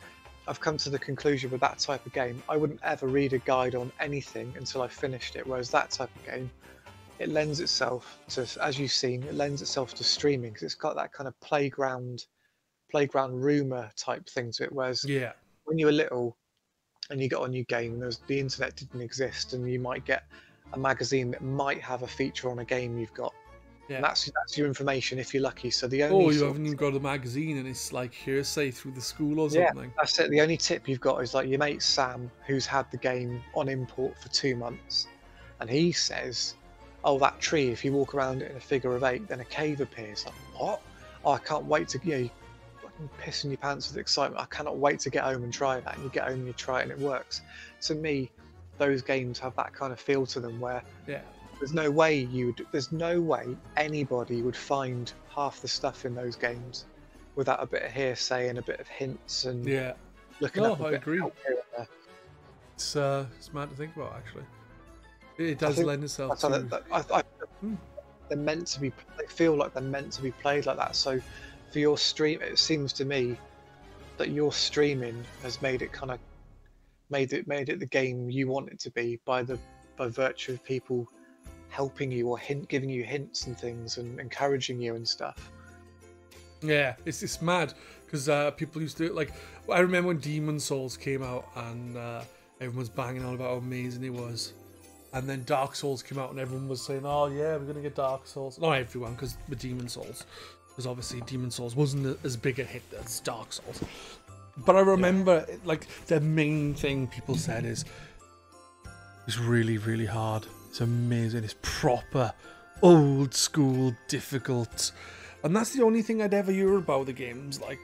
I've come to the conclusion with that type of game, I wouldn't ever read a guide on anything until I finished it, whereas that type of game, it lends itself to, as you've seen, it lends itself to streaming, because it's got that kind of playground rumor type thing to it, whereas when you were little and you got a new game, the internet didn't exist, and you might get a magazine that might have a feature on a game you've got. And that's your information if you're lucky. So the only you haven't even got a magazine, and it's like hearsay through the school or something. Yeah, that's it. The only tip you've got is like your mate Sam, who's had the game on import for 2 months, and he says, oh, that tree, if you walk around it in a figure of 8, then a cave appears. Like, what? Oh, I can't wait to, you're pissing your pants with excitement. I cannot wait to get home and try that. And you get home and you try it and it works. To me, those games have that kind of feel to them where there's no way anybody would find half the stuff in those games without a bit of hearsay and a bit of hints and looking up a bit. I agree. It's mad to think about, actually. It does lend itself to. They're meant to be. They feel like they're meant to be played like that. So, for your stream, it seems to me that your streaming has made it the game you want it to be by virtue of people helping you or giving you hints and things and encouraging you and stuff. Yeah, it's mad because people used to like. I remember when Demon Souls came out and everyone was banging on about how amazing it was. And then Dark Souls came out and everyone was saying, oh yeah, we're going to get Dark Souls. Not everyone, because with Demon Souls. Because obviously Demon Souls wasn't as big a hit as Dark Souls. But I remember, like, the main thing people said is, it's really, really hard. It's amazing. It's proper, old school, difficult. And that's the only thing I'd ever hear about the games, like,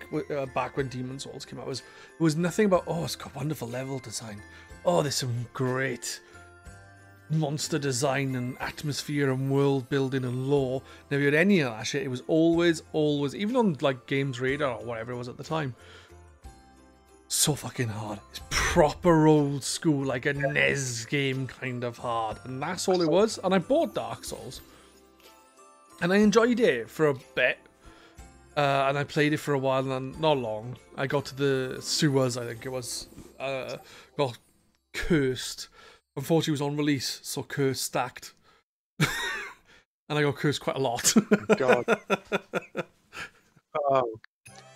back when Demon Souls came out. It was nothing about, oh, it's got wonderful level design. Oh, there's some great monster design and atmosphere and world building and lore. Never had any of that shit. It was always, even on like Games Radar or whatever it was at the time, so fucking hard. It's proper old school, like a NES game kind of hard. And that's all it was. And I bought Dark Souls. And I enjoyed it for a bit. And I played it for a while, and not long. I got to the sewers, I think it was. Got cursed. Unfortunately, it was on release, so curse stacked. And I got cursed quite a lot. God. Oh.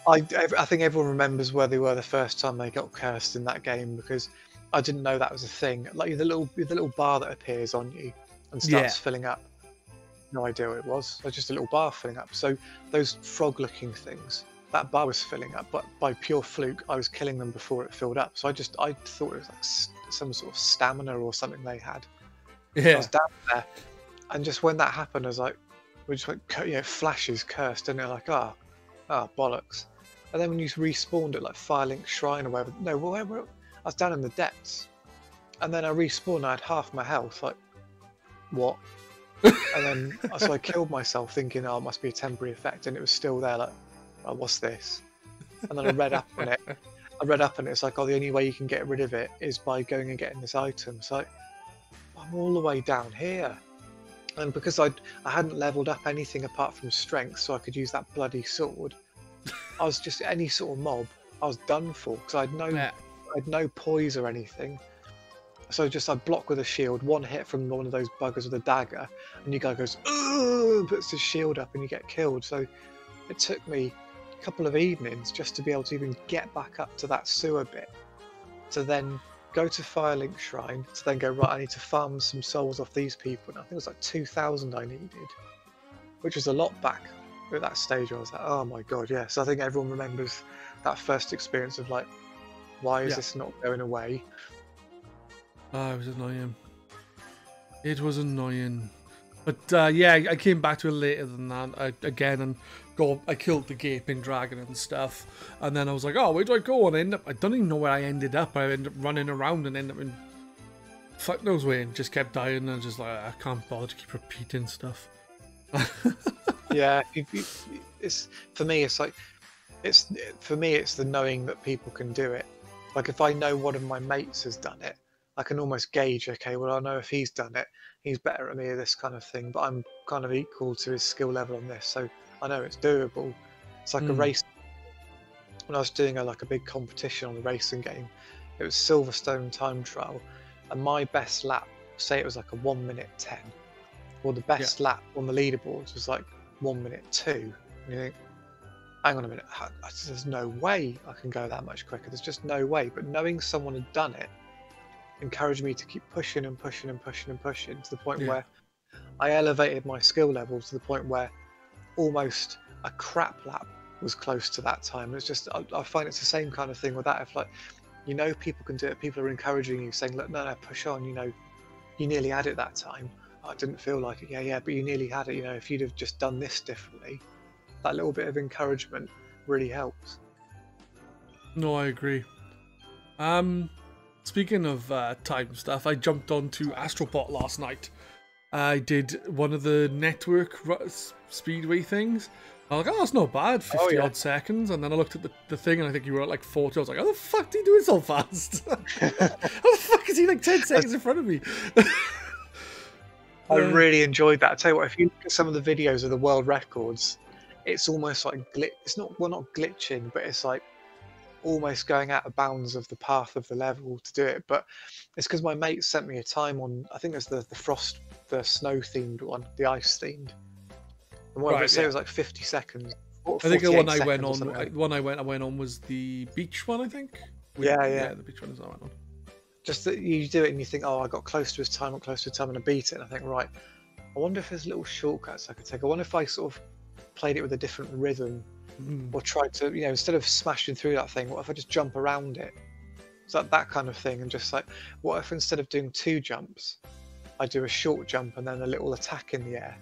I think everyone remembers where they were the first time they got cursed in that game, because I didn't know that was a thing. Like the little bar that appears on you and starts filling up. No idea what it was. It was just a little bar filling up. So those frog-looking things, that bar was filling up, but by pure fluke, I was killing them before it filled up. So I thought it was like some sort of stamina or something they had. Yeah. I was down there, and just when that happened, I was like, we just went, flashes cursed, and they're like, bollocks. And then when you respawned at like Firelink Shrine or whatever, I was down in the depths, and then I respawned. I had half my health. Like, what? And then so I killed myself, thinking, it must be a temporary effect, and it was still there. Like, what's this? And then I read up on it. And it's like, the only way you can get rid of it is by going and getting this item. So I'm all the way down here, and because I hadn't leveled up anything apart from strength, so I could use that bloody sword. I was just any sort of mob. I was done for, because I had no poise or anything. So I'd block with a shield, one hit from one of those buggers with a dagger, and you guy goes, ugh, puts his shield up, and you get killed. So it took me a couple of evenings just to be able to even get back up to that sewer bit, to then go to Firelink Shrine, to then go, right, I need to farm some souls off these people. And I think it was like 2,000 I needed, which was a lot back at that stage. I was like, oh my god, yes. So I think everyone remembers that first experience of like, why is this not going away? It was annoying. It was annoying. But I came back to it later than that again, and I killed the gaping dragon and stuff. And then I was like, where do I go? And I don't even know where I ended up. I ended up running around and ended up in fuck knows where, and just kept dying. And I was just like, I can't bother to keep repeating stuff. Yeah, it's for me. It's like it's the knowing that people can do it. Like if I know one of my mates has done it, I can almost gauge, okay, well, I know if he's done it, he's better at me at this kind of thing, but I'm kind of equal to his skill level on this, so I know it's doable. It's like a race. When I was doing a big competition on the racing game, it was Silverstone time trial, and my best lap, say it was like a 1:10. Well, the best lap on the leaderboards was like 1:02. And you think, hang on a minute, there's no way I can go that much quicker. There's just no way. But knowing someone had done it encouraged me to keep pushing and pushing and pushing and pushing to the point where I elevated my skill level to the point where almost a crap lap was close to that time. It's just, I find it's the same kind of thing with that. If people can do it, people are encouraging you, saying, look, no, push on, you nearly had it that time. I didn't feel like it, but you nearly had it, if you'd have just done this differently. That little bit of encouragement really helps. No, I agree. Speaking of time stuff, I jumped onto Astrobot last night. I did one of the network speedway things. I was like, it's not bad, 50 odd seconds. And then I looked at the thing, and I think you were at like 40. I was like, how the fuck are you doing so fast? How the fuck is he like 10 seconds in front of me? I really enjoyed that. I tell you what, if you look at some of the videos of the world records, it's almost like it's not glitching, but it's like almost going out of bounds of the path of the level to do it. But it's because my mate sent me a time on, I think it's the snow themed one, the ice themed. And what I say it was like 50 seconds. I think the one I went on was the beach one, I think. Yeah, the beach one is that one. Just that you do it and you think, I got close to his time, and I beat it. And I think, right, I wonder if there's little shortcuts I could take. I wonder if I sort of played it with a different rhythm, or tried to, instead of smashing through that thing, what if I just jump around it? So that kind of thing. And just like, what if instead of doing 2 jumps, I do a short jump and then a little attack in the air?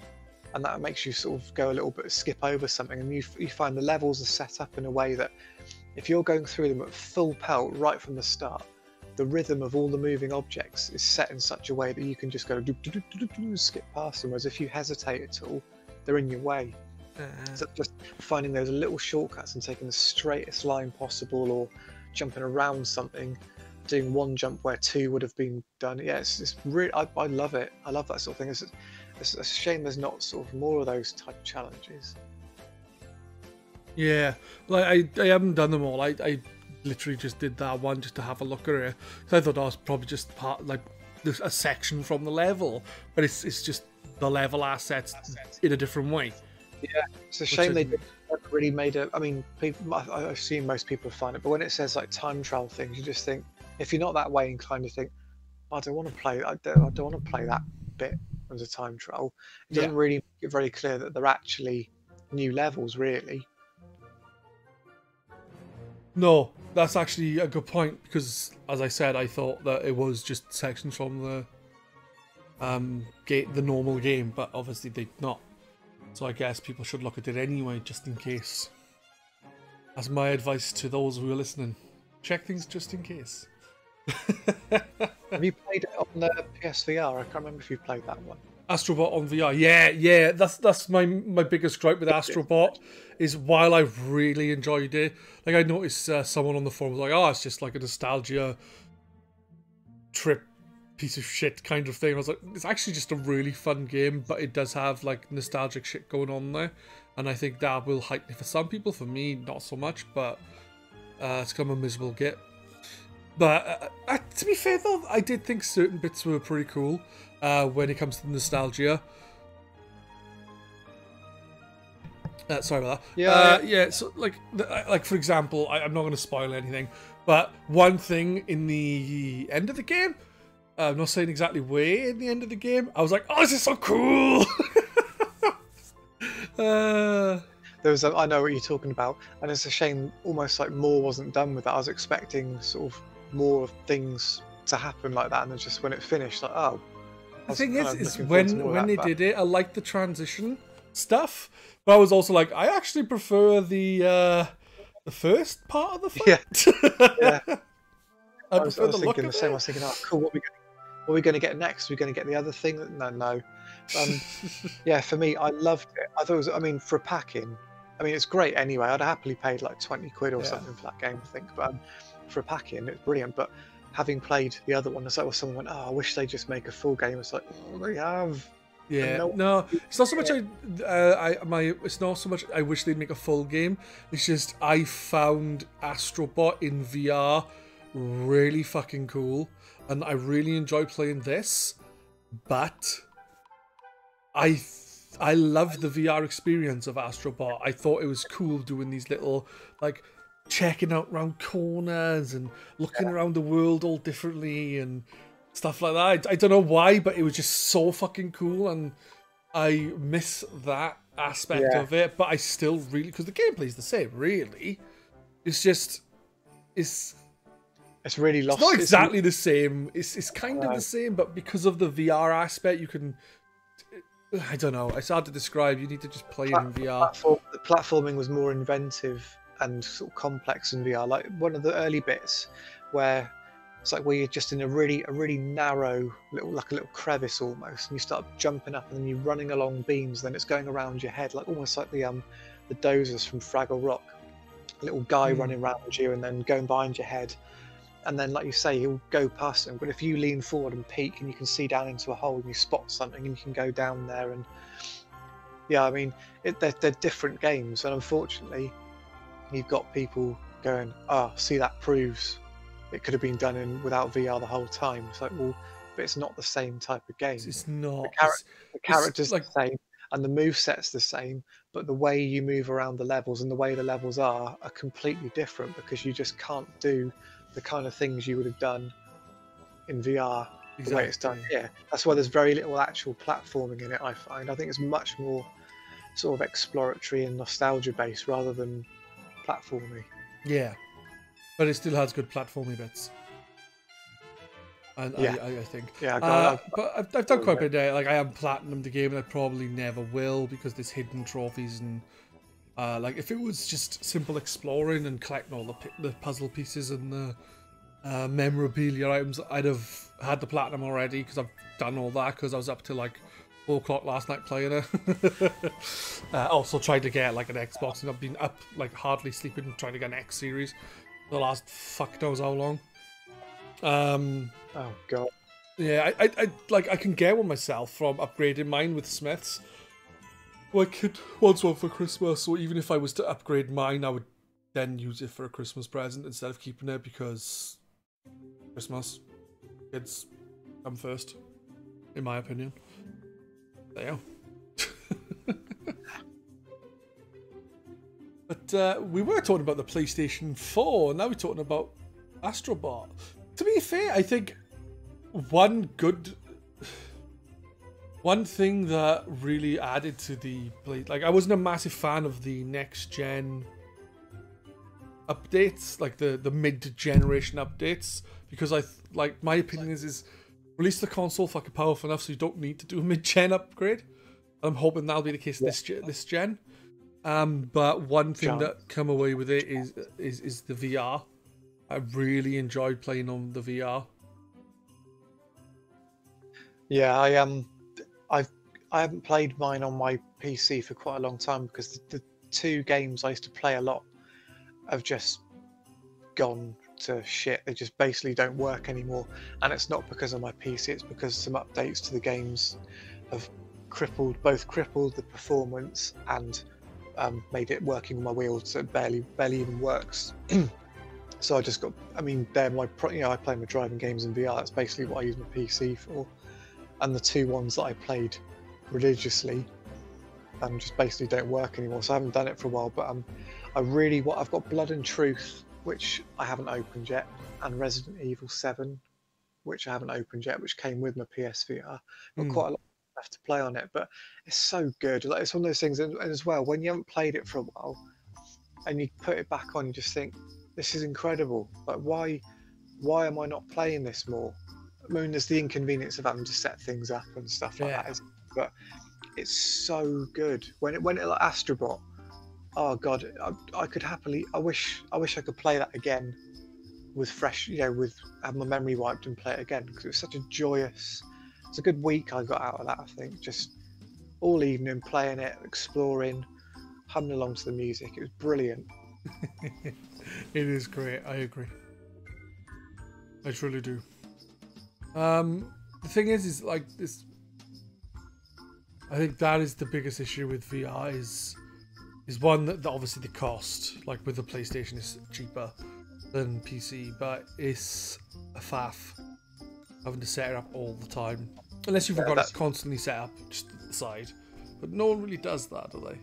And that makes you sort of go a little bit, skip over something. And you find the levels are set up in a way that if you're going through them at full pelt right from the start, the rhythm of all the moving objects is set in such a way that you can just go skip past them. Whereas if you hesitate at all, they're in your way. So just finding those little shortcuts and taking the straightest line possible, or jumping around something, doing one jump where two would have been done. Yeah, it's really, I love it. I love that sort of thing. It's a shame there's not sort of more of those type of challenges. Yeah, like I haven't done them all. I literally just did that one just to have a look at it. Because I thought that was probably just part, like, a section from the level, but it's just the level assets in a different way. Yeah, it's a shame they never really made it. I mean, I've seen most people find it, but when it says like time travel things, you just think, if you're not that way inclined to think, I don't want to play that bit as a time trial. It doesn't really make it very clear that they're actually new levels, really. No, that's actually a good point, because as I said, I thought that it was just sections from the normal game, but obviously they're not. So I guess people should look at it anyway, just in case. That's my advice to those who are listening. Check things just in case. Have you played it on the PSVR? I can't remember if you played that one. Astrobot on VR, yeah. That's my biggest gripe with Astrobot, is while I really enjoyed it, like I noticed someone on the forum was like, "Oh, it's just like a nostalgia trip piece of shit kind of thing." I was like, it's actually just a really fun game, but it does have like nostalgic shit going on there, and I think that will heighten it for some people. For me, not so much, but it's kind of a miserable get. But to be fair though, I did think certain bits were pretty cool when it comes to nostalgia. Sorry about that. Yeah. So like for example, I'm not going to spoil anything, but one thing in the end of the game, I'm not saying exactly where in the end of the game, I was like, oh, this is so cool. I know what you're talking about, and it's a shame almost like more wasn't done with that. I was expecting sort of more things to happen like that, and then just when it finished, like, oh. The thing is when they did it, I liked the transition stuff, but I was also like, I actually prefer the first part of the fight. Yeah. I was thinking the same. I was thinking, oh, cool. What are we going to get next? Are we going to get the other thing? No. Yeah, for me, I loved it. I thought it was, I mean, for a pack-in, I mean, it's great anyway. I'd happily paid like 20 quid or something for that game, I think. But for a pack-in, it's brilliant. But having played the other one, it's like, well, someone went, oh, I wish they just make a full game. It's like, oh, they have. Yeah, no, it's not so much. It's not so much. I wish they'd make a full game. It's just I found Astrobot in VR really fucking cool, and I really enjoy playing this. But I loved the VR experience of Astrobot. I thought it was cool doing these little, like, checking out round corners and looking around the world all differently and stuff like that. I don't know why, but it was just so fucking cool, and I miss that aspect of it. But I still really, because the gameplay's the same, really. It's just, it's really lost. It's not exactly the same. It's kind of the same, but because of the VR aspect, you can. I don't know. It's hard to describe. You need to just play it in VR. The platforming was more inventive and sort of complex in VR. Like one of the early bits where it's like where you're just in a really narrow little crevice almost, and you start jumping up, and then you're running along beams. Then it's going around your head, like almost like the dozers from Fraggle Rock. A little guy running around you, and then going behind your head. And then, like you say, he'll go past them. But if you lean forward and peek, and you can see down into a hole, and you spot something, and you can go down there. And yeah, I mean, they're different games, and unfortunately, you've got people going, "Oh, see, that proves it could have been done without VR the whole time." It's like, well, but it's not the same type of game. It's not. The character's the same, and the moveset's the same, but the way you move around the levels and the way the levels are completely different, because you just can't do the kind of things you would have done in VR the way it's done here. That's why there's very little actual platforming in it, I find. I think it's much more sort of exploratory and nostalgia based rather than platforming. Yeah, but it still has good platforming bits. And I think. Yeah, but I've done quite a bit there. Like, I haven't platinumed the game, and I probably never will, because there's hidden trophies, and like if it was just simple exploring and collecting all the puzzle pieces and the memorabilia items, I'd have had the platinum already because I've done all that because I was up till like 4 o'clock last night playing it. Also tried to get like an Xbox, and I've been up like hardly sleeping trying to get an X series for the last fuck knows how long. Oh god. Yeah, I can get one myself from upgrading mine with Smiths. My kid wants one for Christmas, so even if I was to upgrade mine, I would then use it for a Christmas present instead of keeping it, because Christmas, kids come first, in my opinion. There you go. But we were talking about the PlayStation 4, and now we're talking about Astrobot. To be fair, I think one thing that really added to the like, I wasn't a massive fan of the next gen updates, like the mid-generation updates, because like my opinion is release the console fucking powerful enough so you don't need to do a mid-gen upgrade. I'm hoping that'll be the case this gen. But one thing that come away with it is the VR. I really enjoyed playing on the VR. Yeah, I haven't played mine on my PC for quite a long time because the 2 games I used to play a lot have just gone to shit. They just basically don't work anymore, and it's not because of my PC, it's because some updates to the games have crippled the performance and made it working on my wheels so it barely even works. So I just got, I mean, they're my I play my driving games in VR. That's basically what I use my PC for. And the 2 ones that I played religiously just basically don't work anymore. So I haven't done it for a while, but I've got Blood and Truth, which I haven't opened yet, and Resident Evil 7, which I haven't opened yet, which came with my PSVR. Got quite a lot left to play on it, but it's so good. Like, it's one of those things, and as well, when you haven't played it for a while and you put it back on, you just think, this is incredible. Like, why am I not playing this more? I mean, there's the inconvenience of having to set things up and stuff like that, but it's so good. When it like Astrobot, oh god, I could happily. I wish I could play that again with fresh, with have my memory wiped and play it again, because it was such a joyous. It's a good week I got out of that. I think just all evening playing it, exploring, humming along to the music. It was brilliant. It is great. I agree. I truly do. The thing is like this. I think that is the biggest issue with VR is one that obviously the cost, like with the PlayStation, is cheaper than PC, but it's a faff having to set it up all the time. Unless you've got it constantly set up just at the side. But no one really does that, do they?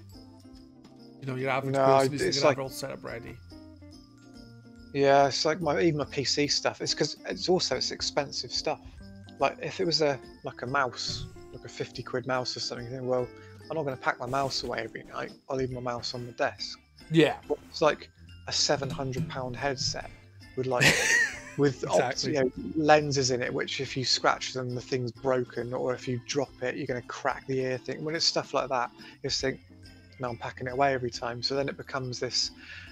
Your average person isn't going to have it all set up ready. Yeah, it's like even my PC stuff. It's because it's expensive stuff. Like if it was a mouse, like a 50 quid mouse or something, then well, I'm not going to pack my mouse away every night. I'll leave my mouse on the desk. Yeah. But it's like a £700 headset with with exactly. Lenses in it, which if you scratch them, the thing's broken, or if you drop it, you're going to crack the ear thing. When it's stuff like that, you just think, no, I'm packing it away every time. So then it becomes this.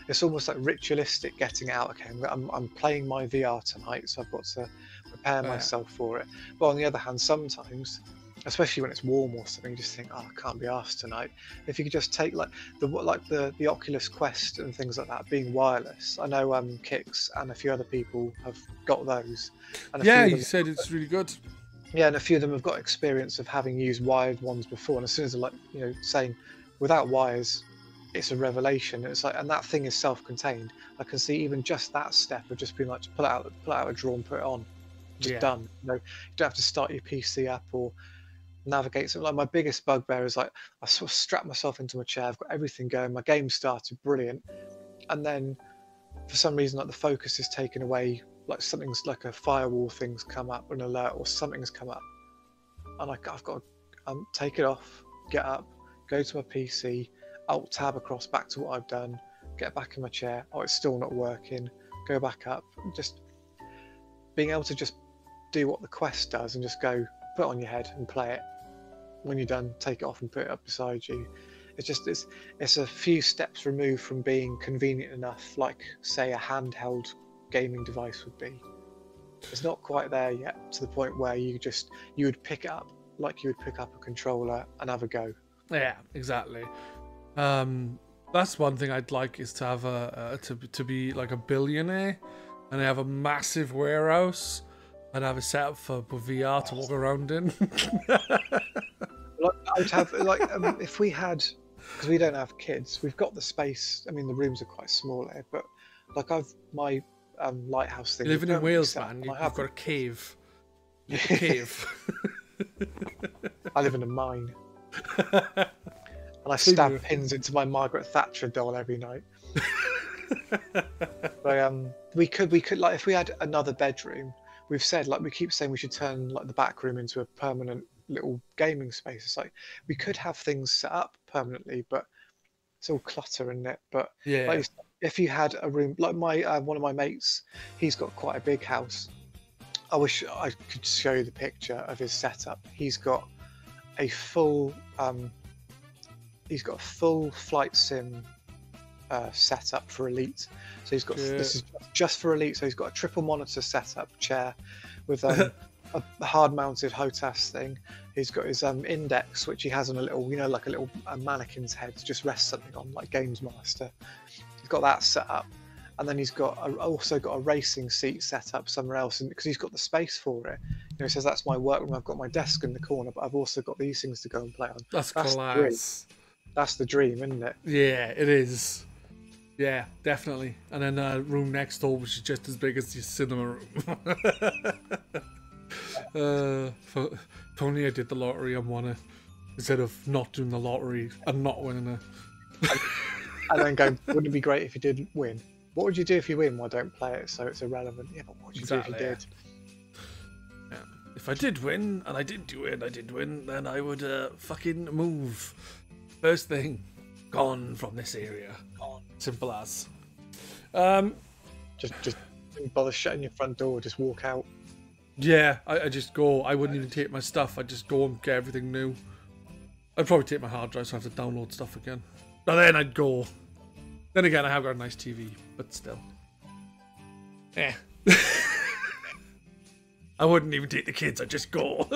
It's almost like ritualistic getting out. Okay, I'm playing my VR tonight, so I've got to prepare myself for it. But on the other hand, sometimes, especially when it's warm or something, you just think, oh, I can't be arsed tonight. If you could just take the Oculus Quest and things like that being wireless. I know Kix and a few other people have got those. And you said it's really good. Yeah, and a few of them have got experience of having used wired ones before. And as soon as they're saying without wires, it's a revelation. It's like, and that thing is self-contained. I can see even just that step of just being like, to pull out a drawer and put it on, just done. You don't have to start your PC up or navigate something. Like my biggest bugbear is like I sort of strap myself into my chair. I've got everything going. My game started brilliant, and then for some reason like the focus is taken away. Like something's like a firewall thing's come up, an alert or something's come up, and I've got to take it off, get up, go to my PC. Alt tab across back to what I've done, get back in my chair. Oh, it's still not working. Go back up. Just being able to just do what the Quest does and just go put it on your head and play it. When you're done, take it off and put it up beside you. It's a few steps removed from being convenient enough, like say a handheld gaming device would be. It's not quite there yet to the point where you would pick it up like you would pick up a controller and have a go. Yeah, exactly. That's one thing I'd like, is to have to be like a billionaire and have a massive warehouse and have it set up for VR to walk around in. Like, I'd have if we had, because we don't have kids, we've got the space. I mean, the rooms are quite small here, but like my lighthouse thing. You're living in Wales, set, man. You've have got a cave. You have a cave. I live in a mine. And I stab pins into my Margaret Thatcher doll every night. But we could like, if we had another bedroom, we've said, like, we keep saying we should turn like the back room into a permanent little gaming space. It's like we could have things set up permanently, but it's all clutter in it. But Yeah. like, if you had a room like my one of my mates, he's got quite a big house. I wish I could show you the picture of his setup. He's got a full flight sim setup for Elite. So he's got this is just for Elite. So he's got a triple monitor setup chair with a hard-mounted HOTAS thing. He's got his index, which he has on a little, like a little mannequin's head to just rest something on, like Games Master. He's got that set up, and then he's got also got a racing seat set up somewhere else, because he's got the space for it. He says, that's my workroom. I've got my desk in the corner, but I've also got these things to go and play on. That's class. That's the dream, isn't it? Yeah, it is. Yeah, definitely. And then a room next door, which is just as big as the cinema room. If only I did the lottery and won it, instead of not doing the lottery and not winning it. And then going, wouldn't it be great if you didn't win? What would you do if you win? Well, don't play it, so it's irrelevant. Yeah, but what would you do if you did? Yeah. If I did win, and I did win, then I would fucking move. First thing, gone from this area. Gone. Simple as. Just don't bother shutting your front door. Just walk out. Yeah, I just go. I wouldn't even take my stuff. I'd just go and get everything new. I'd probably take my hard drive, so I have to download stuff again. But then I'd go. Then again, I have got a nice TV, but still. Eh. I wouldn't even take the kids. I'd just go.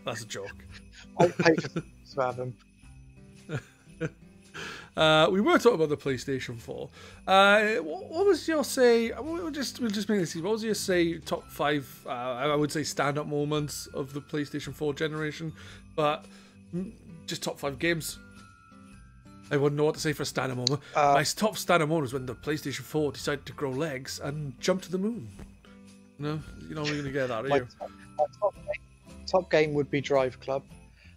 That's a joke. I'll pay for to have them. We were talking about the PlayStation 4. What was your say? We'll just make this easy. What was your say? Top 5? I would say stand-up moments of the PlayStation 4 generation, but just top 5 games. I wouldn't know what to say for a stand-up moment. My top stand-up moment was when the PlayStation 4 decided to grow legs and jump to the moon. You're not really gonna get that, are you? My top game would be Drive Club.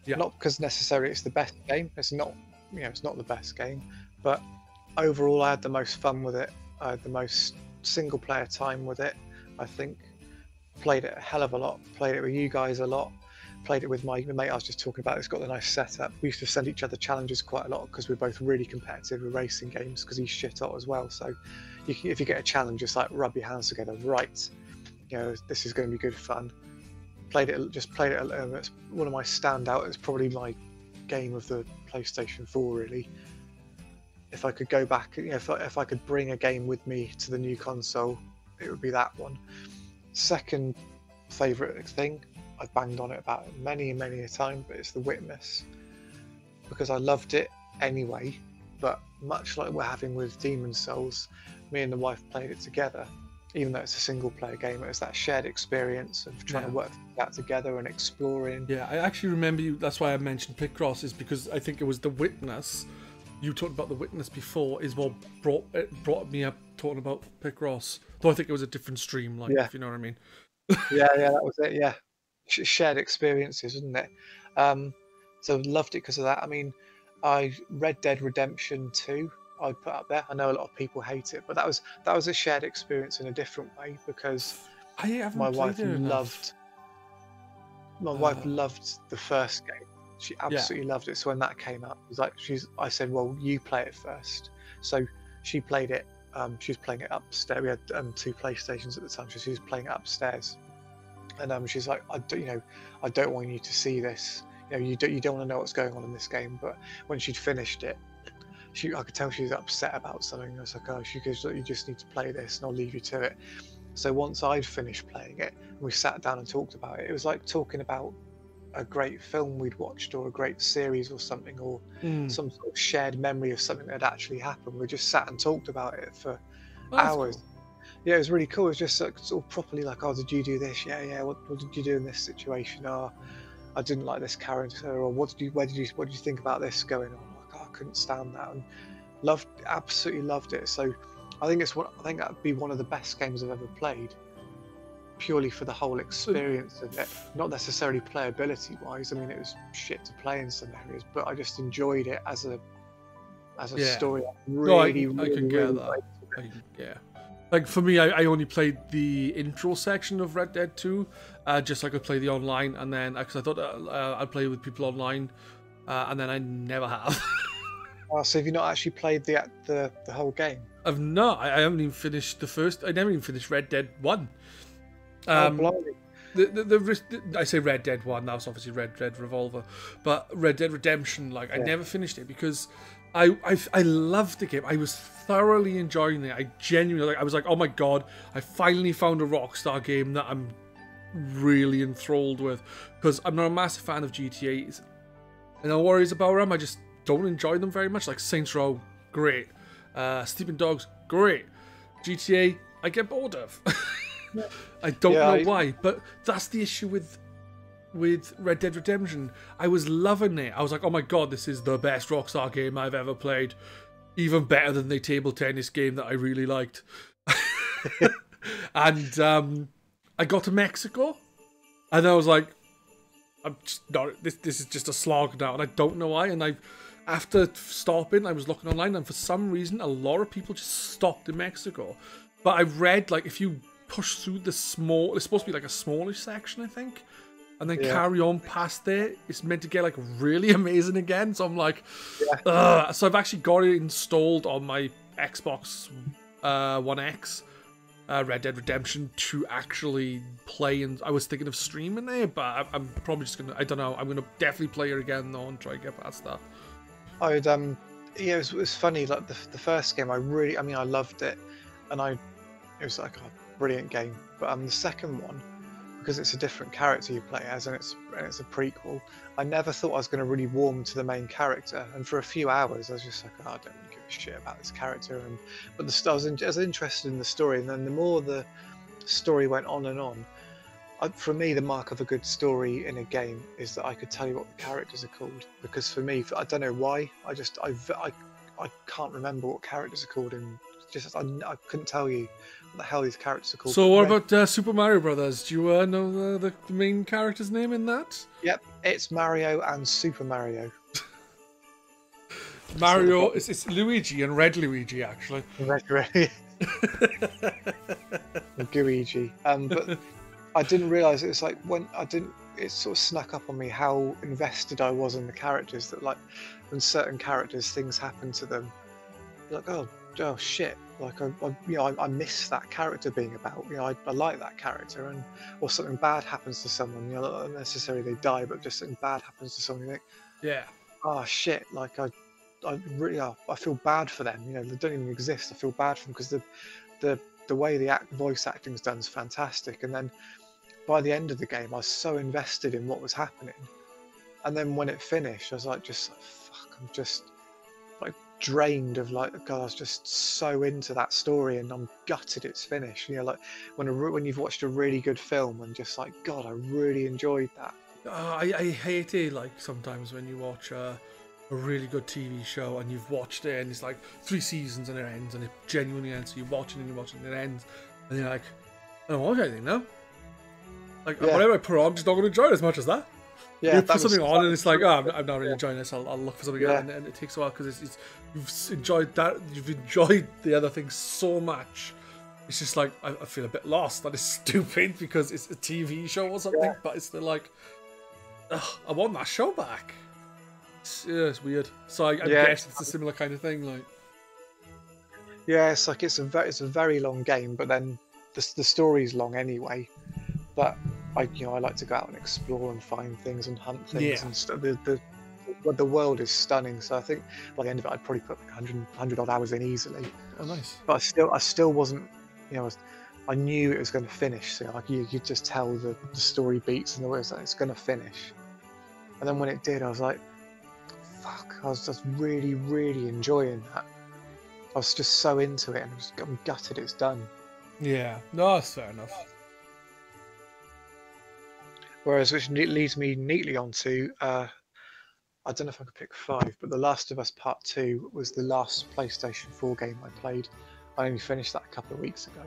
Yeah. Not because necessarily it's the best game. It's not. It's not the best game, but overall I had the most fun with it. I had the most single player time with it. I think played it a hell of a lot. Played it with you guys a lot. Played it with my mate I was just talking about. It's got the nice setup. We used to send each other challenges quite a lot because we're both really competitive with racing games, because he's shit hot as well. So if you get a challenge, just like rub your hands together. Right, this is going to be good fun. Played it. It's one of my standout. It's probably my game of the PlayStation 4, really. If I could go back, if I could bring a game with me to the new console, it would be that one. Second favourite thing, I've banged on it about many a time, but it's The Witness, because I loved it anyway. But much like we're having with Demon's Souls, me and the wife played it together. Even though it's a single player game, it was that shared experience of trying to work that together and exploring. Yeah, I actually remember you. That's why I mentioned Picross, is because I think it was The Witness. You talked about The Witness before, is what brought me up talking about Picross. Though I think it was a different stream, if you know what I mean. yeah, that was it. Yeah, shared experiences, isn't it? So loved it because of that. I mean, Red Dead Redemption 2. I'd put up there. I know a lot of people hate it, but that was a shared experience in a different way, because my wife loved the first game. She absolutely loved it. So when that came up, it was like I said, well, you play it first. So she played it. She was playing it upstairs. We had 2 PlayStations at the time. So she was playing it upstairs, and she's like, I don't want you to see this. You don't want to know what's going on in this game. But when she'd finished it, I could tell she was upset about something. I was like, oh, she goes, look, you just need to play this and I'll leave you to it. So once I'd finished playing it, and we sat down and talked about it, it was like talking about a great film we'd watched, or a great series or something, or some sort of shared memory of something that had actually happened. We just sat and talked about it for hours. Cool. Yeah, it was really cool. It was just like, sort of properly like, oh, did you do this? Yeah. What did you do in this situation? Oh, I didn't like this character. Or what did you think about this going on? Like, oh, I couldn't stand that, and absolutely loved it. So I think that would be one of the best games I've ever played, purely for the whole experience of it. Not necessarily playability wise. I mean, it was shit to play in some areas, but I just enjoyed it as a story. I can get that. Yeah. Like for me, I only played the intro section of Red Dead 2, just so I could play the online, and then because I thought I'd play with people online, and then I never have. Oh, so have you not actually played the whole game? I've not. I haven't even finished the first. I never even finished Red Dead 1. I say Red Dead 1. That was obviously Red Dead Revolver, but Red Dead Redemption. Like I never finished it because I loved the game. I was thoroughly enjoying it. I genuinely I was like, oh my god, I finally found a Rockstar game that I'm really enthralled with. Because I'm not a massive fan of GTAs. And no worries about them. I just don't enjoy them very much. Like Saints Row, great. Sleeping Dogs, great. GTA, I get bored of. I don't know why, but that's the issue with Red Dead Redemption. I was loving it. I was like, oh my god, this is the best Rockstar game I've ever played. Even better than the table tennis game that I really liked. And I got to Mexico, and I was like, I'm just not. This is just a slog now, and I don't know why. And after stopping, I was looking online, and for some reason, a lot of people just stopped in Mexico. But I read, like, if you push through it's supposed to be like a smallish section, I think, and then carry on past there, it's meant to get like really amazing again. So I'm like, so I've actually got it installed on my Xbox One X, Red Dead Redemption, to actually play. And I was thinking of streaming it, but I'm probably just gonna, I don't know, I'm gonna definitely play it again though and try and get past that. It was funny. Like the first game, I loved it, and it was like a brilliant game. But the second one, because it's a different character you play as, and it's a prequel, I never thought I was going to really warm to the main character. And for a few hours, I was just like, oh, I don't really give a shit about this character. But I was interested in the story, and then the more the story went on and on, for me, the mark of a good story in a game is that I could tell you what the characters are called. Because for me, I don't know why, I can't remember what characters are called, and I couldn't tell you what the hell these characters are called. So what about Super Mario Brothers? Do you know the main character's name in that? Yep, it's Mario and Super Mario. Mario, it's Luigi and Red Luigi, actually. Red Luigi. But I didn't realise it was like it sort of snuck up on me how invested I was in the characters, that like when certain characters, things happen to them, you're like, oh shit, like I miss that character being about, I like that character, or something bad happens to someone, not necessarily they die, but just something bad happens to someone, you think, yeah, oh shit, like I really, I feel bad for them, they don't even exist. I feel bad for them because the way the voice acting is done is fantastic. And then by the end of the game, I was so invested in what was happening, and then when it finished, I was like, fuck, I'm just like drained of like, God, I was just so into that story, and I'm gutted it's finished. Like when you've watched a really good film and just like, God, I really enjoyed that. I hate it, like sometimes when you watch a really good TV show and you've watched it and it's like 3 seasons and it ends, and it genuinely ends. So you're watching and it ends, and you're like, I don't watch anything now. Like whatever I put on, I'm just not going to enjoy it as much as that. Yeah, you put something on and it's like, oh, I'm not really enjoying this. I'll look for something else, and it takes a while because you've enjoyed that. You've enjoyed the other thing so much. It's just like I feel a bit lost. That is stupid because it's a TV show or something, but it's still like, I want that show back. It's weird. So I guess it's a similar kind of thing. Like, yeah, it's like it's a very long game, but then the story's long anyway. But I like to go out and explore and find things and hunt things and stuff. The world is stunning. So I think by the end of it, I'd probably put like 100 odd hours in easily. Oh, nice. But I still wasn't, I knew it was going to finish. So like you could just tell the story beats and the words that it's going to finish. And then when it did, I was like, fuck! I was just really, really enjoying that. I was just so into it, and I'm gutted it's done. Yeah, no, that's fair enough. Whereas, which leads me neatly onto, I don't know if I could pick 5, but The Last of Us Part 2 was the last PlayStation 4 game I played. I only finished that a couple of weeks ago.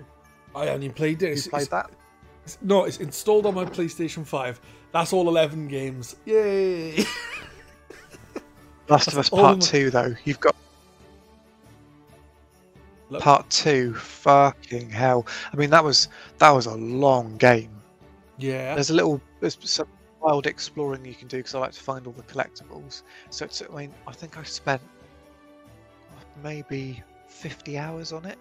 I only played it. You played that? No, it's installed on my PlayStation 5. That's all 11 games. Yay! Last of Us Part 2, though, you've got Part 2. Fucking hell! I mean, that was a long game. Yeah. There's some wild exploring you can do because I like to find all the collectibles. So I think I spent maybe 50 hours on it.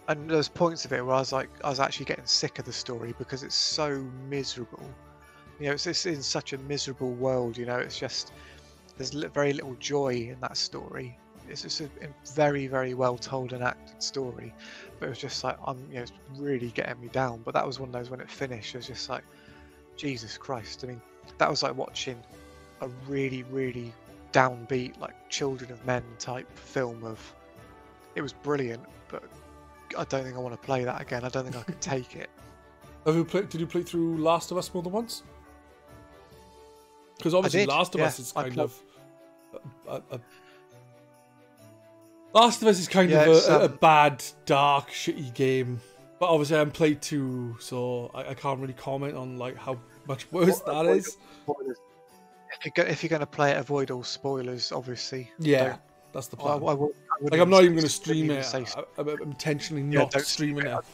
And there's points of it where I was actually getting sick of the story because it's so miserable. You know, it's in such a miserable world. You know, it's just there's very little joy in that story. It's just a very, very well told and acted story, but it was just like it's really getting me down. But that was one of those when it finished, it was just like, Jesus Christ! I mean, that was like watching a really, really downbeat, like Children of Men type film. It was brilliant, but I don't think I want to play that again. I don't think I could take it. Did you play through Last of Us more than once? Because obviously Last of Us is kind of Last of Us is kind of a bad, dark, shitty game. But obviously I haven't played 2, so I can't really comment on like how much worse that is. If you're going to play it, avoid all spoilers, obviously. Yeah, that's the plan. I'm not even going to stream it. I'm intentionally not streaming it.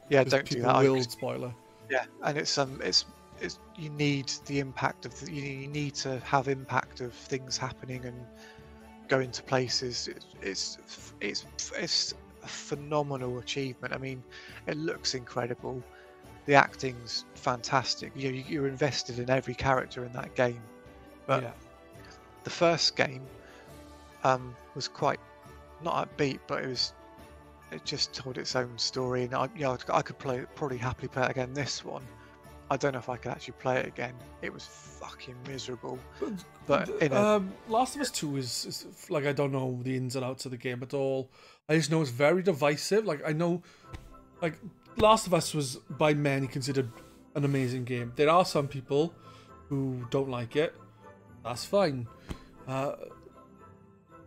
Yeah, don't do that. Will spoiler. Yeah, and it's you need the impact of you need to have impact of things happening and going to places. It's a phenomenal achievement. I mean, it looks incredible. The acting's fantastic. You're invested in every character in that game. But the first game was quite not upbeat, but it just told its own story. And I could probably happily play it again. This one, I don't know if I could actually play it again. It was fucking miserable. But Last of Us 2 is like, I don't know the ins and outs of the game at all. I just know it's very divisive. Like, I know, like, Last of Us was by many considered an amazing game. There are some people who don't like it. That's fine.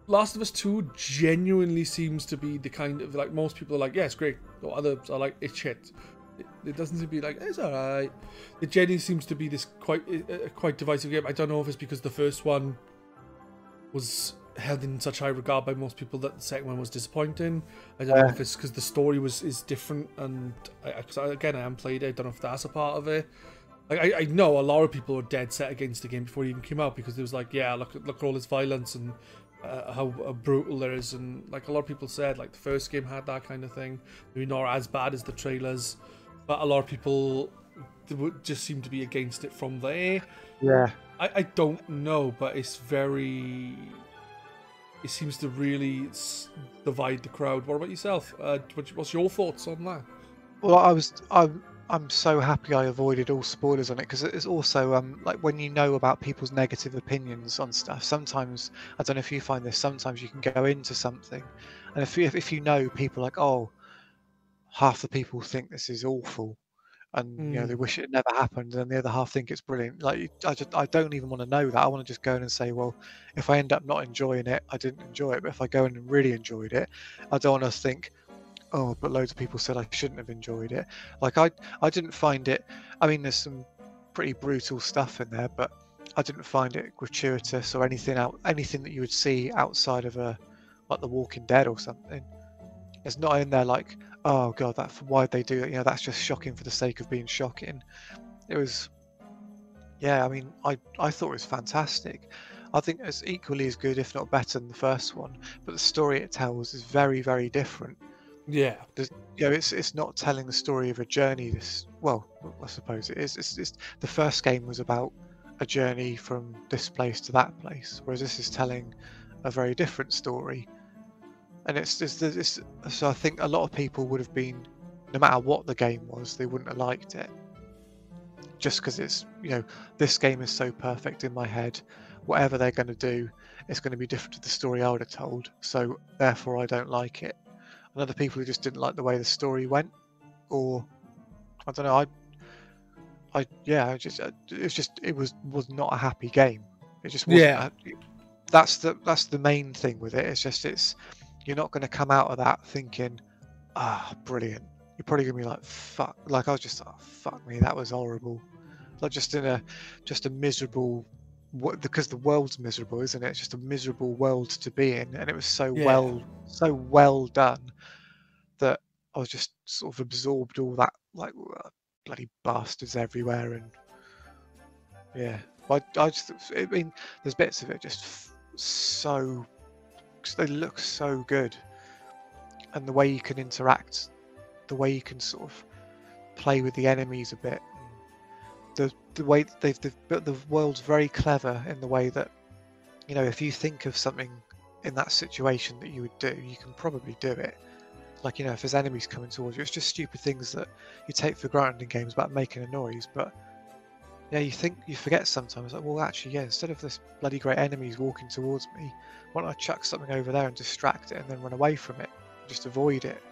Last of Us 2 genuinely seems to be the kind of, like, most people are like, yeah, it's great. Or others are like, it's shit. It doesn't seem to be like, it's alright. It genuinely seems to be this quite divisive game. I don't know if it's because the first one was held in such high regard by most people that the second one was disappointing. I don't know if it's because the story is different, and again, I haven't played it. I don't know if that's a part of it. Like, I know a lot of people were dead set against the game before it even came out because it was like, yeah, look at all this violence and how brutal there is, and like a lot of people said, like the first game had that kind of thing. Maybe not as bad as the trailers, but a lot of people would just seem to be against it from there. Yeah, I don't know, but it's very. It seems to really divide the crowd. What about yourself? What's your thoughts on that? Well, I'm so happy I avoided all spoilers on it, because it's also like when you know about people's negative opinions on stuff. Sometimes, I don't know if you find this. Sometimes you can go into something, and if you know people like, oh, half the people think this is awful, and they wish it never happened, and the other half think it's brilliant. Like, I don't even want to know that. I want to just go in and say, well, if I end up not enjoying it, I didn't enjoy it. But if I go in and really enjoyed it, I don't want to think, oh, but loads of people said I shouldn't have enjoyed it. Like, I didn't find it. I mean, there's some pretty brutal stuff in there, but I didn't find it gratuitous or anything that you would see outside of like The Walking Dead or something. It's not in there like, oh god, why'd they do it? That's just shocking for the sake of being shocking. It was, I mean, I thought it was fantastic. I think it's equally as good, if not better, than the first one. But the story it tells is very, very different. Yeah, it's not telling the story of a journey. Well, I suppose it is. It's the first game was about a journey from this place to that place, whereas this is telling a very different story. And it's so I think a lot of people would have been, no matter what the game was, they wouldn't have liked it. Just because it's, you know, this game is so perfect in my head, whatever they're going to do, it's going to be different to the story I would have told. So therefore, I don't like it. And other people who just didn't like the way the story went, or I don't know. It was not a happy game. It just wasn't. Yeah. That's the main thing with it. It's just you're not going to come out of that thinking, brilliant. You're probably going to be like, fuck. Like I was just, fuck me, that was horrible. Like just a miserable, because the world's miserable, isn't it? It's just a miserable world to be in, and it was so well done that I was just sort of absorbed all that, like bloody bastards everywhere, and yeah. I mean, there's bits of it just so, they look so good, and the way you can interact, the way you can sort of play with the enemies a bit, the way they've built the world's very clever in the way that, you know, if you think of something in that situation that you would do, you can probably do it. Like, you know, if there's enemies coming towards you, it's just stupid things that you take for granted in games about making a noise, but yeah, you forget sometimes, like, well, actually, yeah, instead of this bloody great enemies walking towards me, why don't I chuck something over there and distract it and then run away from it, just avoid it.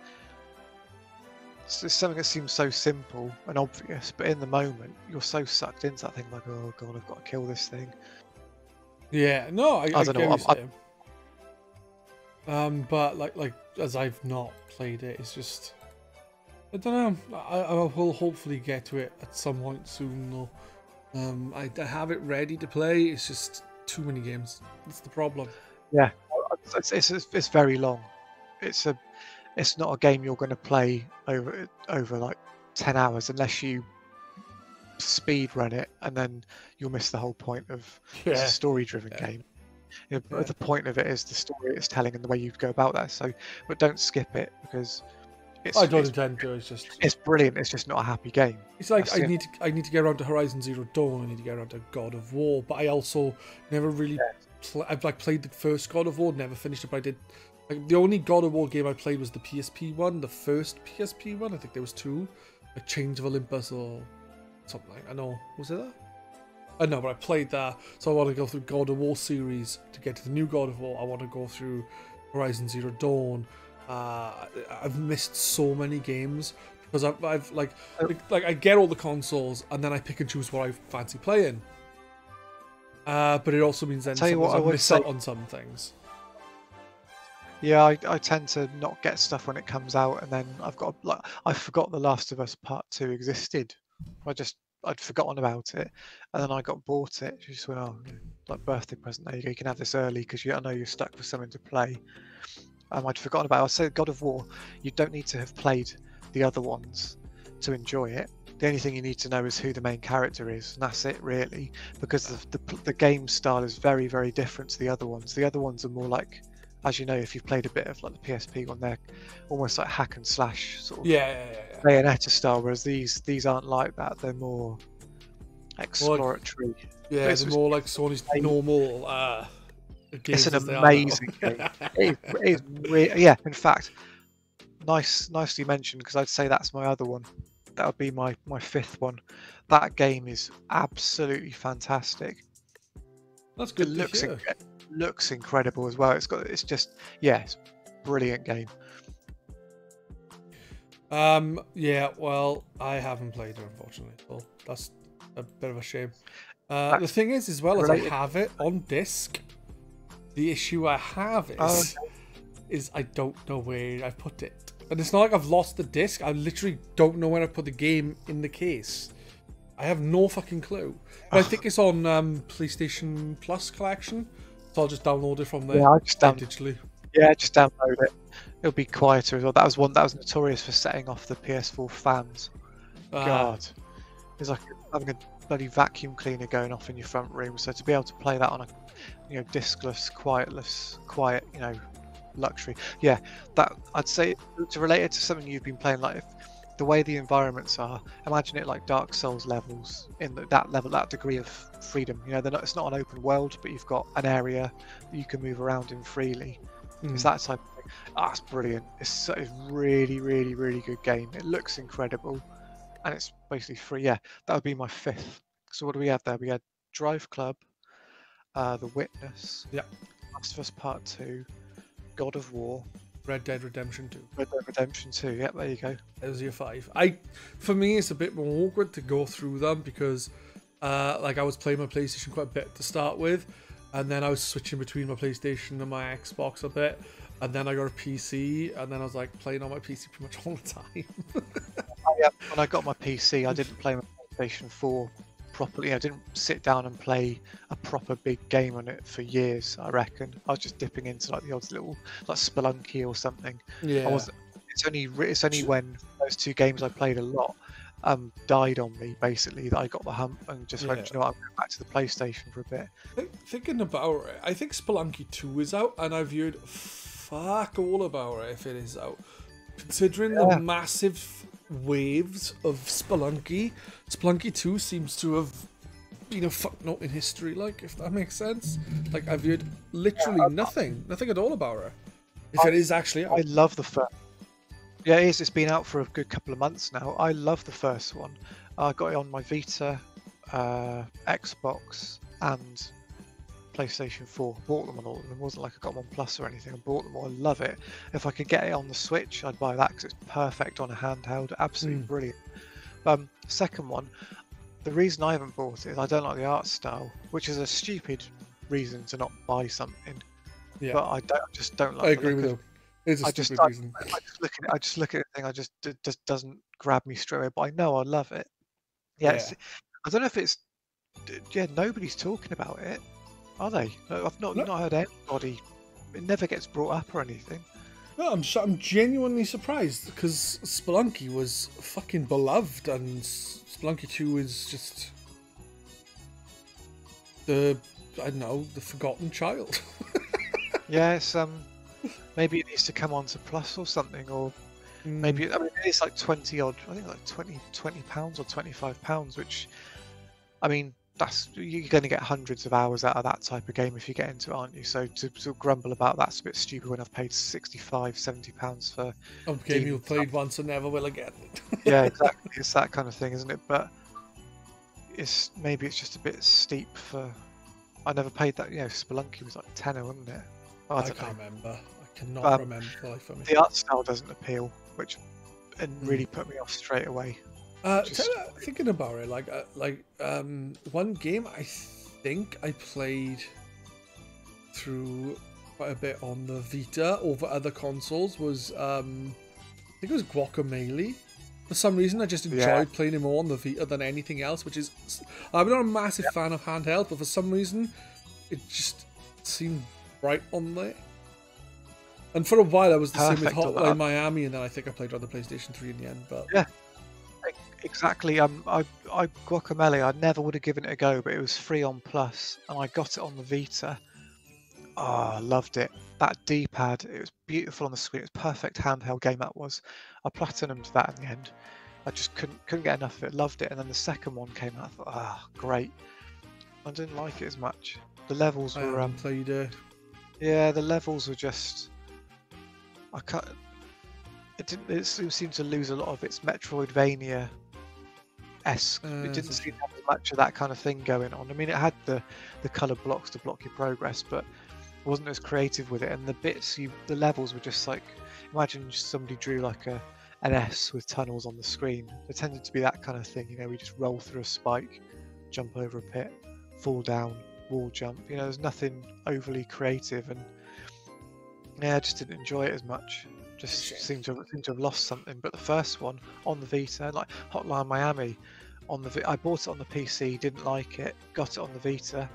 It's something that seems so simple and obvious, but in the moment, you're so sucked into that thing, like, oh god, I've got to kill this thing. Yeah, no, I don't know. What you're saying. But like as I've not played it, it's just, I don't know. I will hopefully get to it at some point soon, though. I have it ready to play. It's just too many games. That's the problem. Yeah, it's very long. It's not a game you're going to play over like 10 hours unless you speed run it, and then you'll miss the whole point of it's a story-driven game. You know, the point of it is the story it's telling and the way you go about that. So, but don't skip it, because I don't intend to. It's brilliant. It's just not a happy game. It's like I need to get around to Horizon Zero Dawn. I need to get around to God of War, but I also never really. I've like played the first God of War, never finished it. But I did. Like, the only God of War game I played was the PSP one, the first PSP one. I think there was two, like Chains of Olympus or something. I know. Was it that? I know, but I played that. So I want to go through God of War series to get to the new God of War. I want to go through Horizon Zero Dawn. I've missed so many games because I've like I get all the consoles and then I pick and choose what I fancy playing. But it also means then I miss out on some things. Yeah, I tend to not get stuff when it comes out, and then I forgot The Last of Us Part 2 existed. I'd forgotten about it, and then I bought it. She just went, oh, like birthday present. There you go. You can have this early because I know you're stuck for something to play. I'd forgotten about it. I'd say God of War, you don't need to have played the other ones to enjoy it. The only thing you need to know is who the main character is, and that's it really, because the game style is very, very different to the other ones. The other ones are more like, as you know, if you've played a bit of like the PSP one, they're almost like hack and slash sort of Bayonetta style, whereas these aren't like that. They're more exploratory. They're more like Sony's normal games. It's an amazing game. It is really, yeah. In fact, nicely mentioned, because I'd say that's my other one. That would be my fifth one. That game is absolutely fantastic. That's good. It looks incredible as well. It's a brilliant game. Well, I haven't played it, unfortunately. Well, that's a bit of a shame. The thing is, as well as I have it on disc, the issue I have is I don't know where I put it. And it's not like I've lost the disc. I literally don't know where I put the game in the case. I have no fucking clue. But I think it's on PlayStation Plus collection. So I'll just download it from there. Yeah, just digitally. Yeah, just download it. It'll be quieter as well. That was one that was notorious for setting off the PS4 fans. God, it's like having a bloody vacuum cleaner going off in your front room. So to be able to play that on a, discless, quiet, luxury. Yeah, that I'd say to relate it to something you've been playing, like the way the environments are. Imagine it like Dark Souls levels, in that degree of freedom. It's not an open world, but you've got an area that you can move around in freely. It's that type of thing. It's brilliant. It's really, really, really good game. It looks incredible, and it's basically free. Yeah, that would be my 5th. So what do we have there? We had Drive Club, The Witness, Yeah. Last of Us Part 2, God of War, Red Dead Redemption 2. Red Dead Redemption 2. Yep, there you go. There's your 5. For me, it's a bit more awkward to go through them because, like, I was playing my PlayStation quite a bit to start with, and then I was switching between my PlayStation and my Xbox a bit, and then I got a PC, and then I was like playing on my PC pretty much all the time. When I got my PC, I didn't play my PlayStation 4 properly. I didn't sit down and play a proper big game on it for years, I reckon. I was just dipping into like the odds little like Spelunky or something. Yeah. It's only when those 2 games I played a lot died on me basically that I got the hump and just went, you know what, I'm going back to the PlayStation for a bit. Thinking about it, I think Spelunky 2 is out, and I've heard fuck all about it if it is out. Considering the massive waves of Spelunky 2 seems to have been a footnote in history, like, if that makes sense. Like, I've heard literally nothing at all about it. If it is actually out. I love the first. Yeah, it is. It's been out for a good couple of months now. I love the first one. I got it on my Vita, Xbox, and PlayStation 4. Bought them on all of them. It wasn't like I got one plus or anything. I bought them all. I love it. If I could get it on the Switch, I'd buy that because it's perfect on a handheld. Absolutely brilliant. Second one, the reason I haven't bought it is I don't like the art style, which is a stupid reason to not buy something. Yeah. But I just don't like. I agree with you. It's a stupid reason. I just look at the thing. It just doesn't grab me straight away. But I know I love it. Yeah. I don't know if it's. Yeah, nobody's talking about it, are they? I've not heard anybody. It never gets brought up or anything. No, I'm genuinely surprised because Spelunky was fucking beloved, and Spelunky 2 is just the forgotten child. Yeah, it's maybe it needs to come onto Plus or something, or maybe it's like 20 odd. I think like 20 pounds or £25, which, I mean, you're going to get hundreds of hours out of that type of game if you get into it, aren't you? So to grumble about that's a bit stupid when I've paid £65-70 for a game you've played once and never will again. Yeah, exactly. It's that kind of thing, isn't it? But maybe it's just a bit steep for. I never paid that. Spelunky was like tenner, wasn't it? I can't remember. I cannot remember the life of me. The art style doesn't appeal, which really put me off straight away. Thinking about it, one game I think I played through quite a bit on the Vita over other consoles was I think it was Guacamelee. For some reason, I just enjoyed playing it more on the Vita than anything else, which is I'm not a massive fan of handheld, but for some reason it just seemed right on there. And for a while I was the same with Hotline Miami, and then I think I played on the PlayStation 3 in the end. But yeah. Exactly. I Guacamelee, I never would have given it a go, but it was free on Plus, and I got it on the Vita. Oh, I loved it. That D-pad, it was beautiful on the screen. It was perfect handheld game. That was. I platinumed that in the end. I just couldn't get enough of it. Loved it. And then the second one came out. I thought, great. I didn't like it as much. The levels were played it. Yeah, the levels were just. It seemed to lose a lot of its Metroidvania. It didn't seem to have as much of that kind of thing going on. I mean, it had the coloured blocks to block your progress, but it wasn't as creative with it. And the levels were just like, imagine somebody drew like an S with tunnels on the screen. It tended to be that kind of thing. We just roll through a spike, jump over a pit, fall down, wall jump. There's nothing overly creative, and I just didn't enjoy it as much. Just seemed to have lost something. But the first one on the Vita, like Hotline Miami, I bought it on the PC, didn't like it, got it on the Vita,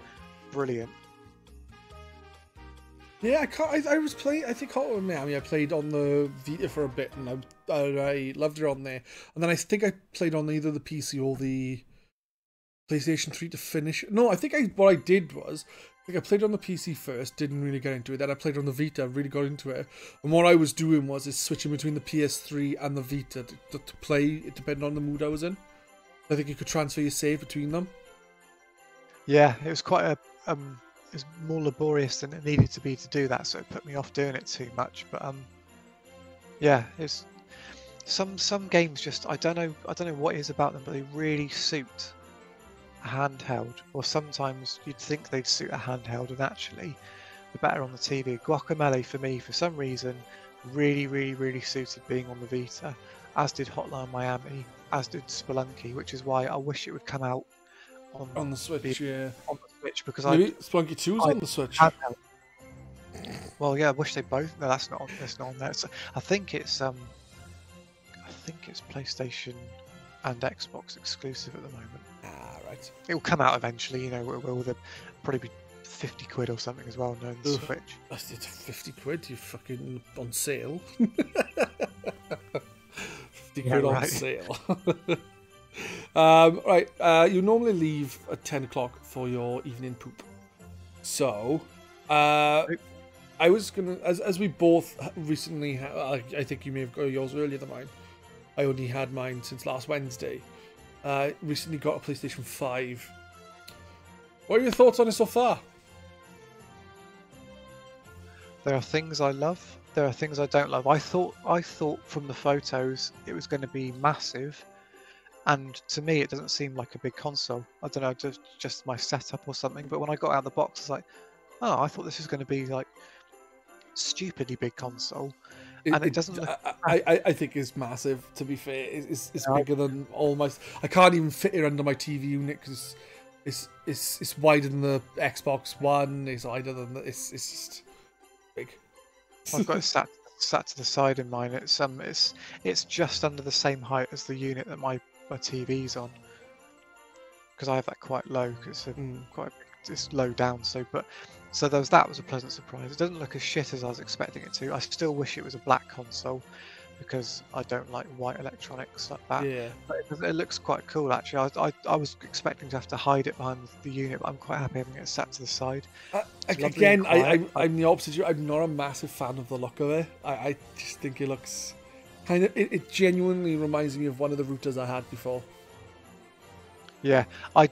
brilliant. Yeah, I was playing. I think Hotline Miami I played on the Vita for a bit, and I loved it on there. And then I think I played on either the PC or the PlayStation 3 to finish. No, I think what I did was. I played on the PC first, didn't really get into it. Then I played on the Vita, really got into it. And what I was doing was switching between the PS3 and the Vita to play, it depending on the mood I was in. I think you could transfer your save between them. Yeah, it was quite a is more laborious than it needed to be to do that, so it put me off doing it too much. But yeah, it's some games just I don't know what it is about them, but they really suit a handheld. Or sometimes you'd think they'd suit a handheld, and actually they're better on the TV. Guacamelee for me, for some reason, really suited being on the Vita, as did Hotline Miami, as did Spelunky, which is why I wish it would come out on the Switch. Yeah, on the Switch, because maybe Spelunky 2 is on the Switch. Well, yeah, I wish they both. No, that's not on there. So I think it's PlayStation and Xbox exclusive at the moment. Ah, right. It will come out eventually. You know, will probably be 50 quid or something as well. No, on the Switch. That's it. 50 quid. You fucking on sale. 50 quid on sale. Right. You normally leave at 10 o'clock for your evening poop. So, I was gonna, as we both recently, I think you may have got yours earlier than mine. I only had mine since last Wednesday. Recently got a PlayStation 5. What are your thoughts on it so far? There are things I love. There are things I don't love. I thought from the photos it was going to be massive, and to me it doesn't seem like a big console. I don't know, just my setup or something. But when I got out of the box, it's like, oh, I thought this was going to be like stupidly big console, and it doesn't look. I think it's massive. To be fair, it's bigger than almost. I can't even fit it under my TV unit because it's wider than the Xbox One. It's wider than it's just big. I've got it sat to the side in mine. It's just under the same height as the unit that my TV's on, because I have that quite low. Because it's low down. So that was a pleasant surprise. It doesn't look as shit as I was expecting it to. I still wish it was a black console, because I don't like white electronics like that. Yeah. But it looks quite cool actually. I was expecting to have to hide it behind the unit, but I'm quite happy having it sat to the side. Again, I'm the opposite. I'm not a massive fan of the look of it. I just think it looks kind of. It genuinely reminds me of one of the routers I had before. Yeah, I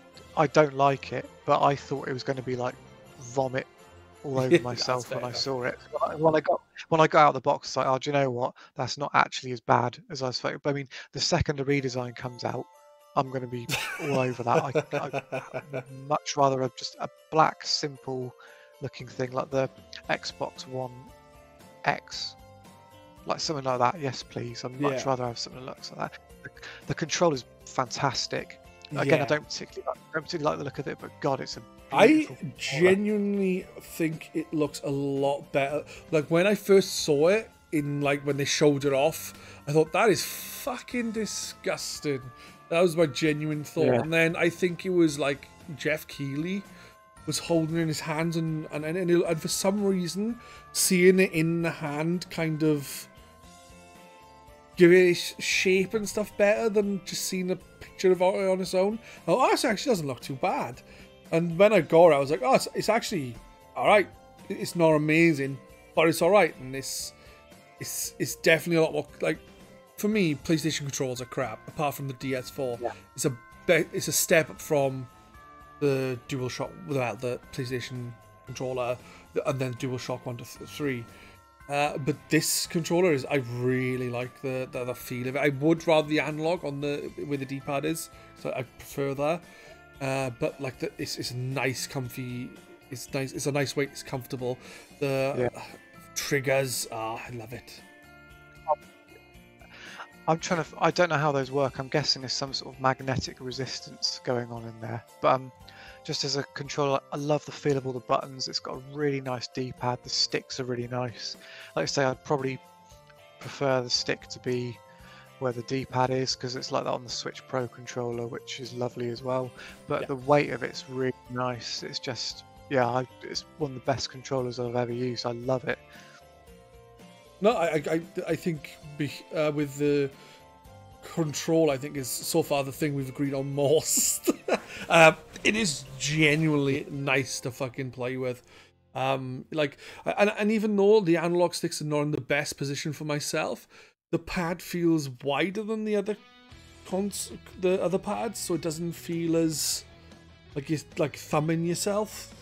don't like it, but I thought it was going to be like vomit all over myself when I saw it. When I got out of the box, it's like, oh, do you know what? That's not actually as bad as I was thinking. But I mean, the second the redesign comes out, I'm going to be all over that. I'd much rather have just a black, simple looking thing like the Xbox One X, like something like that. Yes, please. I'd much rather have something that looks like that. The controller's fantastic. Again, I don't particularly like the look of it, but God, it's a beautiful controller. Genuinely think it looks a lot better. Like when I first saw it, when they showed it off, I thought that is fucking disgusting. That was my genuine thought. Yeah. And then I think it was like Jeff Keighley was holding it in his hands, and for some reason, seeing it in the hand kind of give it shape and stuff better than just seeing a picture of it on its own. Oh, this actually doesn't look too bad. And when I got it, I was like, oh, it's actually all right. It's not amazing, but it's all right. And it's definitely a lot more, like, for me, PlayStation controls are crap. Apart from the DS4, it's a step up from the DualShock, without the PlayStation controller, and then DualShock 1 to 3. But this controller I really like the feel of it. I would rather the analog on where the D-pad is, so I prefer that. But like it's a nice, comfy. It's nice. It's a nice weight. It's comfortable. The triggers, I love it. I don't know how those work. I'm guessing there's some sort of magnetic resistance going on in there. But just as a controller, I love the feel of all the buttons. It's got a really nice D-pad. The sticks are really nice. Like I say, I'd probably prefer the stick to be where the D-pad is, because it's like that on the Switch Pro controller, which is lovely as well. But the weight of it's really nice. It's just, it's one of the best controllers I've ever used. I love it. No, I think with the control, I think is so far the thing we've agreed on most. It is genuinely nice to fucking play with. And even though the analog sticks are not in the best position for myself, the pad feels wider than the other pads, so it doesn't feel as like you're like thumbing yourself.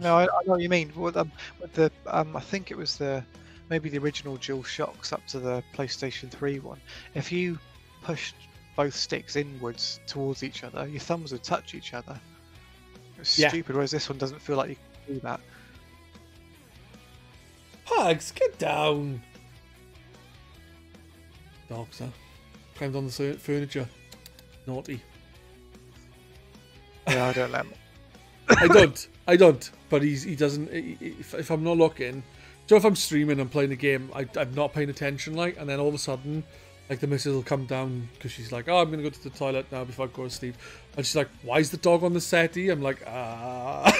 no, I know what you mean. With the I think it was maybe the original DualShocks up to the PlayStation 3 one. If you pushed both sticks inwards towards each other, your thumbs would touch each other. It was stupid. Whereas this one doesn't feel like you can do that. Pugs, get down. Dogs, huh? Climbed on the furniture. Naughty. Yeah, I don't let him. I don't. But he doesn't. If I'm not looking, so if I'm streaming and playing a game, I'm not paying attention, like, and then all of a sudden, like, the missus will come down because she's like, "Oh, I'm gonna go to the toilet now before I go to sleep," and she's like, "Why is the dog on the settee?" I'm like, I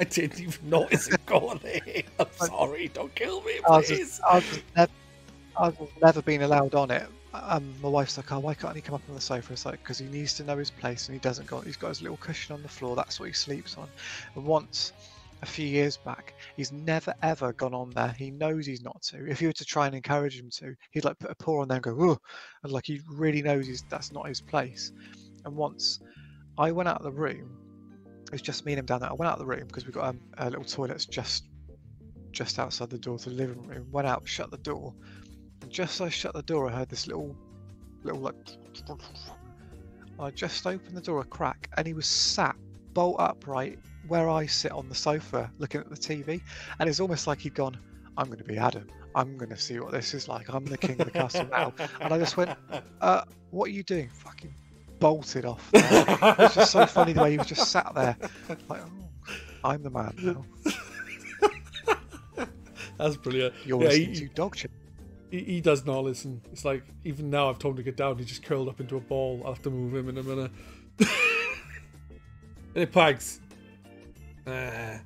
didn't even notice it going there. I'm sorry. Don't kill me, please. I've never been allowed on it. My wife's like, "Oh, why can't he come up on the sofa?" It's like, because he needs to know his place, and he doesn't go. He's got his little cushion on the floor. That's what he sleeps on. And once, a few years back, he's never ever gone on there. He knows he's not to. If you were to try and encourage him to, he'd like put a paw on there and go, "Whoa," and like he really knows that's not his place. And once, I went out of the room. It was just me and him down there. I went out of the room because we've got a little toilet just outside the door to the living room. Went out, shut the door. And just as I shut the door, I heard this little like. I just opened the door a crack, and he was sat bolt upright where I sit on the sofa, looking at the TV. And it's almost like he'd gone, "I'm going to be Adam. I'm going to see what this is like. I'm the king of the castle now." And I just went, "What are you doing?" Fucking bolted off. It was just so funny the way he was just sat there, like, "Oh, I'm the man now." That's brilliant. You're listening to dog shit. He does not listen. It's like, even now I've told him to get down, he just curled up into a ball. I'll have to move him in a minute. Hey, Pugs. Little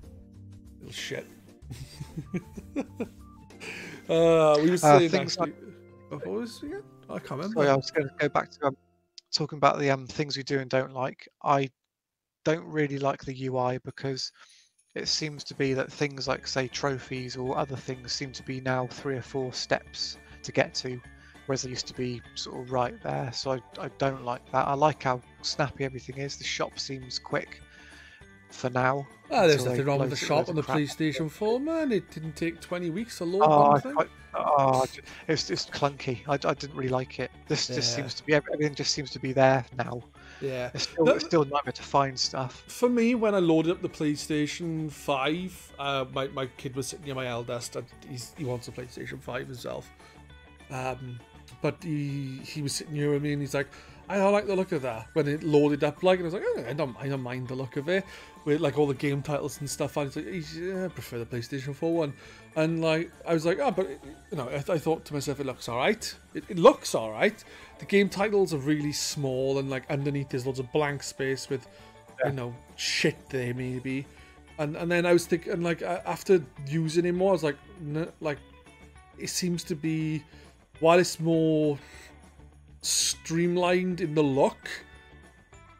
shit. We were saying things actually... What was it again? I can't remember. Sorry, I was going to go back to talking about the things we do and don't like. I don't really like the UI because it seems to be that things like, say, trophies or other things seem to be now 3 or 4 steps to get to, whereas they used to be sort of right there. So I don't like that. I like how snappy everything is. The shop seems quick for now. There's nothing wrong with the shop on the PlayStation 4, man. It didn't take 20 weeks to load it's just clunky. I didn't really like it. This just seems to be, everything just seems to be there now. Yeah. It's still a nightmare to find stuff. For me, when I loaded up the PlayStation 5, my kid was sitting near my eldest, and he wants a PlayStation 5 himself. But he was sitting near me, and he's like, "I don't like the look of that." When it loaded up, like, and I was like, I don't mind the look of it, with like all the game titles and stuff. And he's like, I prefer the PlayStation 4 one. And like, I was like, but you know, I thought to myself, it looks all right. It looks all right. The game titles are really small, and like underneath there's loads of blank space with, you know, shit there maybe. And then I was thinking, like, after using it more, I was like, like, it seems to be, while it's more streamlined in the look,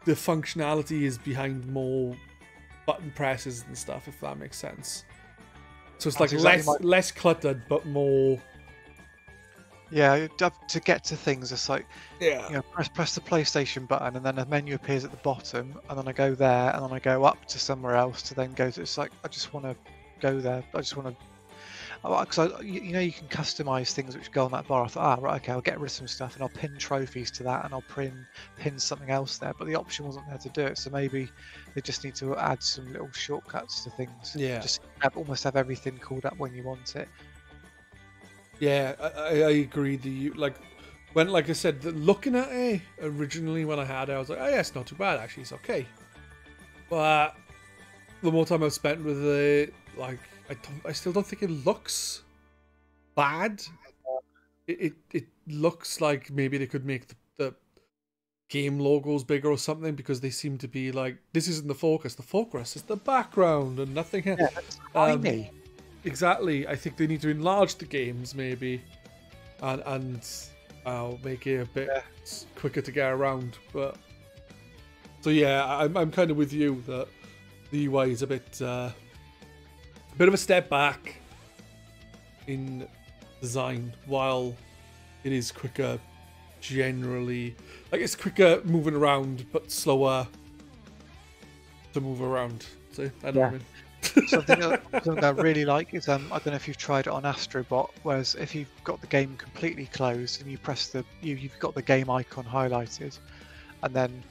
the functionality is behind more button presses and stuff, if that makes sense. So it's like less cluttered, but more. Yeah, to get to things, it's like, you know, press the PlayStation button, and then a menu appears at the bottom, and then I go there, and then I go up to somewhere else to then go to. It's like, I just want to go there. I just want to. Because you know, you can customize things which go on that bar. I thought, right, okay, I'll get rid of some stuff, and I'll pin trophies to that, and I'll pin something else there. But the option wasn't there to do it, so maybe they just need to add some little shortcuts to things. Yeah. Just almost have everything called up when you want it. Yeah, I agree. Like I said, looking at it originally when I had it, I was like, oh yeah, it's not too bad actually. It's okay. But the more time I've spent with it, like, I still don't think it looks bad. It looks like maybe they could make the game logos bigger or something, because they seem to be like, this isn't the focus. The focus is the background and nothing here. Yeah, that's tiny. Exactly. I think they need to enlarge the games maybe, and make it a bit quicker to get around. But so yeah, I'm kind of with you that the UI is a bit of a step back in design, while it is quicker generally. Like, it's quicker moving around, but slower to move around. See, I know what I mean. Something that I really like is I don't know if you've tried it on Astrobot. Whereas if you've got the game completely closed and you press you've got the game icon highlighted, and then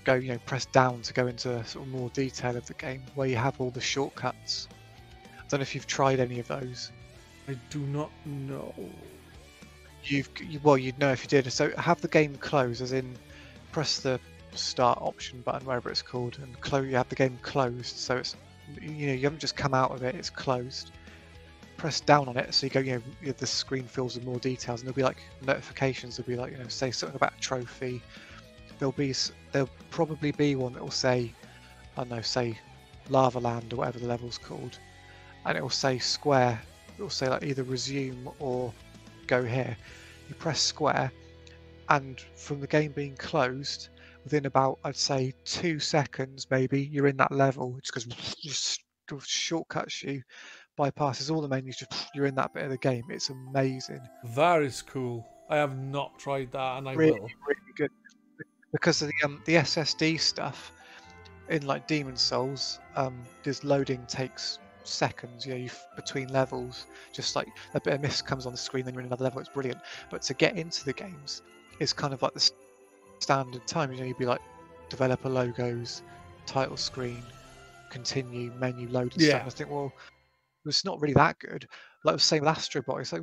go press down to go into sort of more detail of the game where you have all the shortcuts. I don't know if you've tried any of those. I do not know. Well, you'd know if you did. So have the game closed, as in press the start option button, wherever it's called, and you have the game closed. So it's you haven't just come out of it; it's closed. Press down on it, so you go. The screen fills with more details, and there'll be like notifications. There'll be like say something about a trophy. There'll probably be one that will say, I don't know, say Lava Land or whatever the level's called, and it will say square. It will say like either resume or go here. You press square, and from the game being closed, within about I'd say 2 seconds maybe, you're in that level. It's because just shortcuts you, bypasses all the menus. You're in that bit of the game. It's amazing. That is cool. I have not tried that, and I Really, will. really good. Because of the SSD stuff in like Demon Souls, this loading takes seconds. Between levels, just like a bit of mist comes on the screen, then you're in another level. It's brilliant. But to get into the games is kind of like the standard time. You'd be like developer logos, title screen, continue, menu, load, and stuff. And I think, well, it's not really that good. Like I was saying with Astrobot, it's like,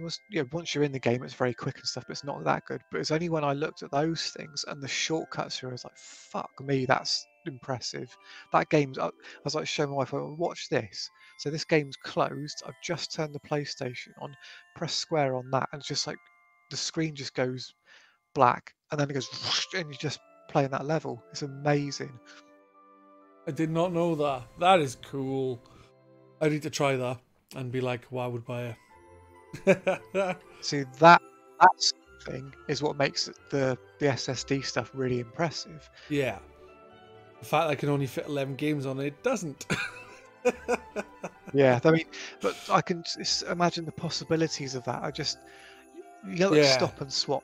once you're in the game, it's very quick and stuff, but it's not that good. But it's only when I looked at those things and the shortcuts, I was like, fuck me, that's impressive. That game's, I was like, showing my wife, watch this. So this game's closed. I've just turned the PlayStation on, press square on that, and it's just like the screen just goes black, and then it goes, whoosh, and you just play in that level. It's amazing. I did not know that. That is cool. I need to try that and be like, well, I would buy it. See, that thing is what makes the SSD stuff really impressive. Yeah. The fact I can only fit 11 games on it doesn't. Yeah, I mean, but I can just imagine the possibilities of that. You get like stop and swap,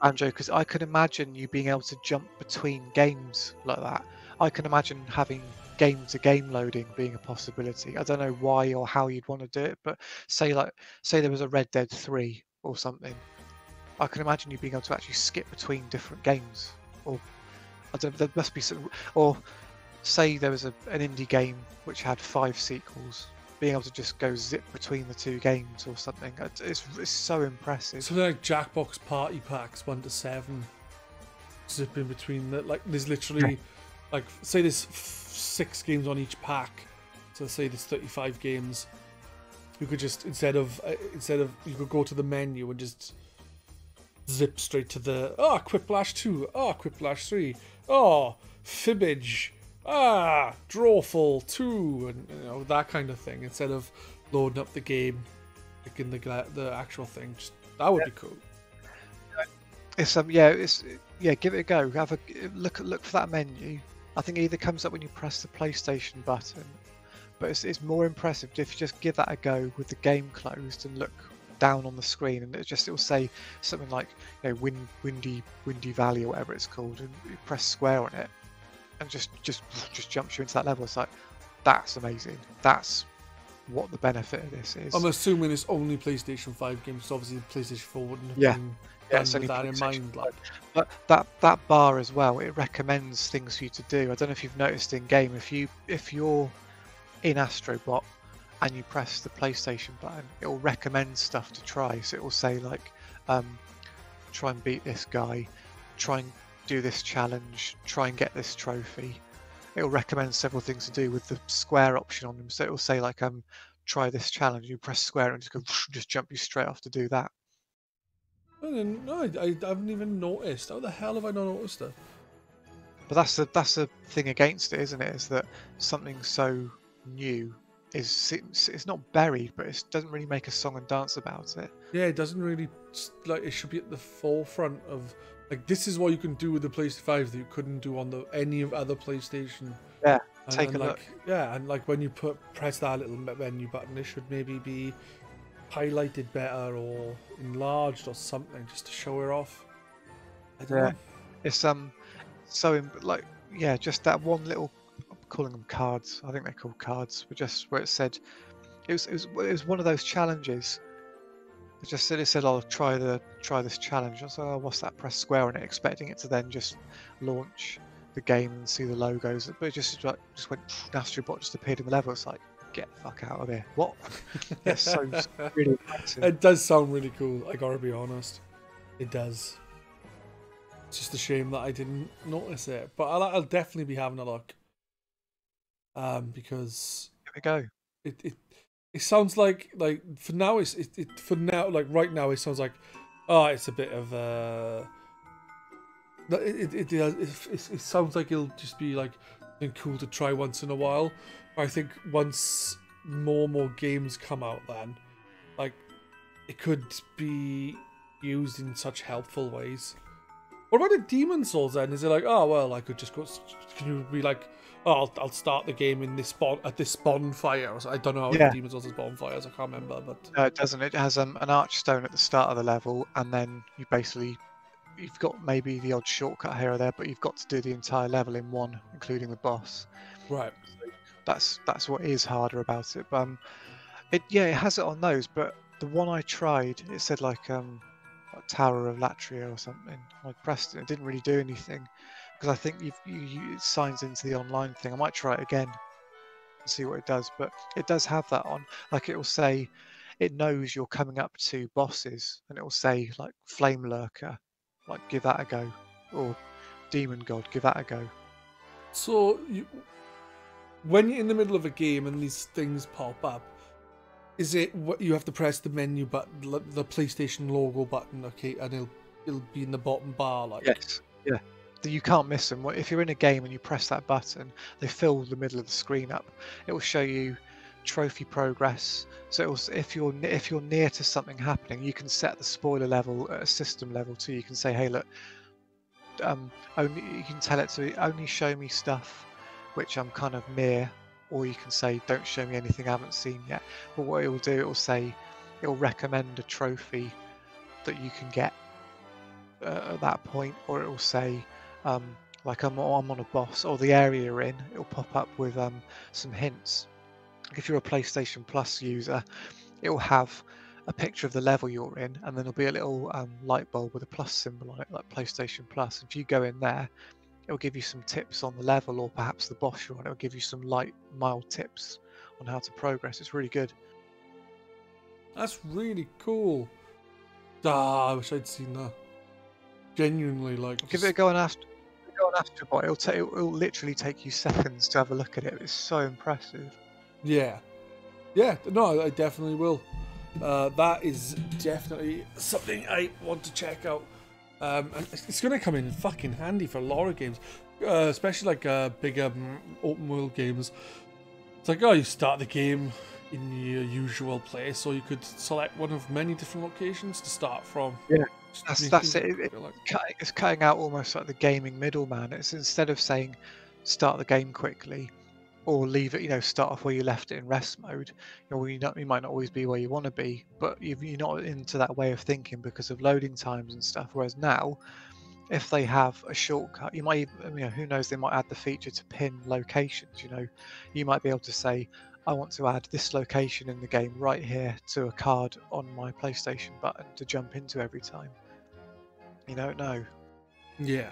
Andrew, because I can imagine you being able to jump between games like that. I can imagine having game-to-game loading being a possibility. I don't know why or how you'd want to do it, but say there was a Red Dead 3 or something. I can imagine you being able to actually skip between different games, or I don't know, there must be some, or say there was an indie game which had 5 sequels, being able to just go zip between the 2 games or something. It's so impressive. Something like Jackbox Party Packs 1 to 7, zip in between that. Like there's literally, like say there's 6 games on each pack, so say there's 35 games. You could just instead of you could go to the menu and just zip straight to the Quiplash 2, Quiplash 3, Fibbage, Drawful 2, and that kind of thing, instead of loading up the game, picking the actual thing. Just that would be cool. It's give it a go. Have a look for that menu. I think it either comes up when you press the PlayStation button, but it's more impressive if you just give that a go with the game closed and look down on the screen, and it will say something like Windy Valley or whatever it's called, and you press square on it, and just jumps you into that level. It's like, that's amazing. That's what the benefit of this is. I'm assuming it's only PlayStation 5 games, so obviously the PlayStation 4 wouldn't have been with that in mind. Like, but that bar as well, it recommends things for you to do. I don't know if you've noticed in game, if you're in Astrobot and you press the PlayStation button, it will recommend stuff to try. So it will say like, try and beat this guy, try and do this challenge, try and get this trophy. It will recommend several things to do with the square option on them. So it will say like, try this challenge. You press square and just jump you straight off to do that. No, I haven't even noticed. How the hell have I not noticed it? But that's the thing against it, isn't it? Is that something so new it's not buried, but it doesn't really make a song and dance about it. Yeah, it doesn't really, like, it should be at the forefront of, like, this is what you can do with the PlayStation 5 that you couldn't do on any of other PlayStation. Yeah, take a look. Yeah, and like when you press that little menu button, it should maybe be highlighted better or enlarged or something, just to show it off. I don't know. It's just that one little calling them cards. I think they're called cards, but just where it said it was one of those challenges. It said, "I'll try this challenge." I was like, "Oh, what's that?" Press square on it, expecting it to then just launch the game and see the logos, but it just went. Astrobot just appeared in the level. It's like, get the fuck out of here! What? It's so really impressive. It does sound really cool. I gotta be honest, it does. It's just a shame that I didn't notice it, but I'll definitely be having a look. Because Here we go. It sounds like for now right now it sounds like it's a bit of it sounds like it'll just be like cool to try once in a while. I think once more games come out, then like it could be used in such helpful ways. What about the Demon Souls then? Is it like, oh well, I could just go? Can you be like, oh, I'll start the game in this bonfire? Or I don't know how Demon Souls has bonfires. I can't remember, but no, it doesn't. It has an archstone at the start of the level, and then you've got maybe the odd shortcut here or there, but you've got to do the entire level in one, including the boss. Right. So that's what is harder about it. But it has it on those, but the one I tried, it said like Tower of Latria or something. I pressed it, it didn't really do anything because I think it signs into the online thing. I might try it again and see what it does, but it does have that on. Like it will say, it knows you're coming up to bosses, and it will say like Flame Lurker, like give that a go, or Demon God, give that a go. So when you're in the middle of a game and these things pop up, is it what you have to press the menu button, the PlayStation logo button, okay, and it'll be in the bottom bar, like? Yes, yeah. You can't miss them. If you're in a game and you press that button, they fill the middle of the screen up. It will show you trophy progress. So if you're near to something happening, you can set the spoiler level at a system level too. You can say, hey, look, you can tell it to only show me stuff which I'm kind of near. Or you can say, don't show me anything I haven't seen yet. But what it will do, it will recommend a trophy that you can get at that point, or it will say, like I'm on a boss, or the area you're in, it will pop up with some hints. If you're a PlayStation Plus user, it will have a picture of the level you're in, and then there'll be a little light bulb with a plus symbol on it, like PlayStation Plus. If you go in there, it'll give you some tips on the level, or perhaps the boss you're on. It'll give you some mild tips on how to progress. It's really good. That's really cool. I wish I'd seen that. Genuinely, like. Give it a go on Astrobot. It'll literally take you seconds to have a look at it. It's so impressive. Yeah. No, I definitely will. That is definitely something I want to check out. And it's going to come in fucking handy for a lot of games, especially like bigger open world games. It's like, you start the game in your usual place, or you could select one of many different locations to start from. Yeah, that's it. It's cutting out almost like the gaming middleman. It's instead of saying start the game quickly or leave it, start off where you left it in rest mode. You might not always be where you want to be, but you're not into that way of thinking because of loading times and stuff. Whereas now, if they have a shortcut, you might even, who knows, they might add the feature to pin locations. You might be able to say, I want to add this location in the game right here to a card on my PlayStation button to jump into every time. You don't know. Yeah.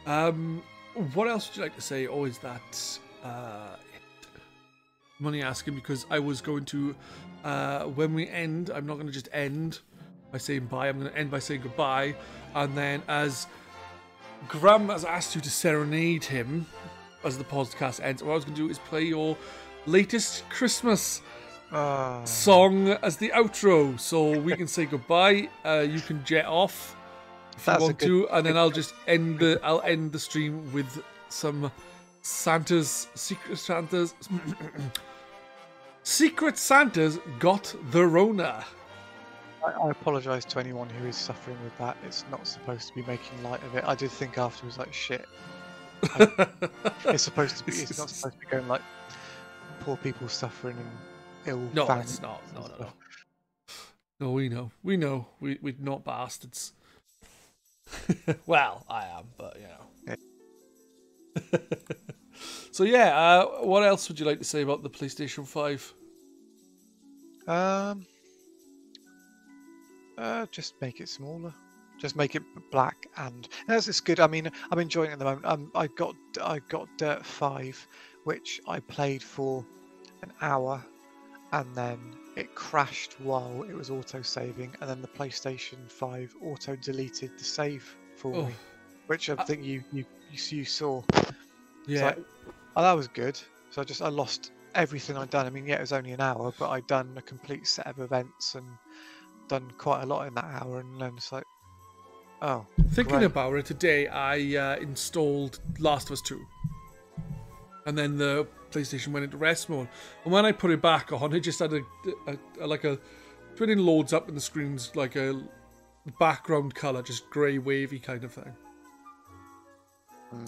What else would you like to say? Or is that I'm only asking because I was going to, when we end, I'm not going to just end by saying bye, I'm going to end by saying goodbye, and then as Graham has asked you to serenade him as the podcast ends, what I was going to do is play your latest Christmas song as the outro, so we can say goodbye. You can jet off if you want to, and then I'll just end the stream with some Secret Santa's got the Rona. I apologise to anyone who is suffering with that. It's not supposed to be making light of it. I did think afterwards, like, shit. It's supposed to be. It's not supposed to be going like poor people suffering and ill. No, families. it's not. No. No, we know. We're not bastards. Well, I am, but Yeah. So yeah, what else would you like to say about the PlayStation 5? Just make it smaller. Just make it black, and it's good. I mean, I'm enjoying it at the moment. I got Dirt 5, which I played for an hour, and then it crashed while it was auto-saving, and then the PlayStation 5 auto-deleted the save for me, which I think you saw. Yeah. Like, oh, that was good. So I lost everything I'd done. I mean, yeah, it was only an hour, but I'd done a complete set of events and done quite a lot in that hour, and then it's like, oh. Thinking great. about it today, I installed Last of Us 2. And then the PlayStation went into rest mode. And when I put it back on, it just had when it loads up and the screen's like a background colour, just grey wavy kind of thing.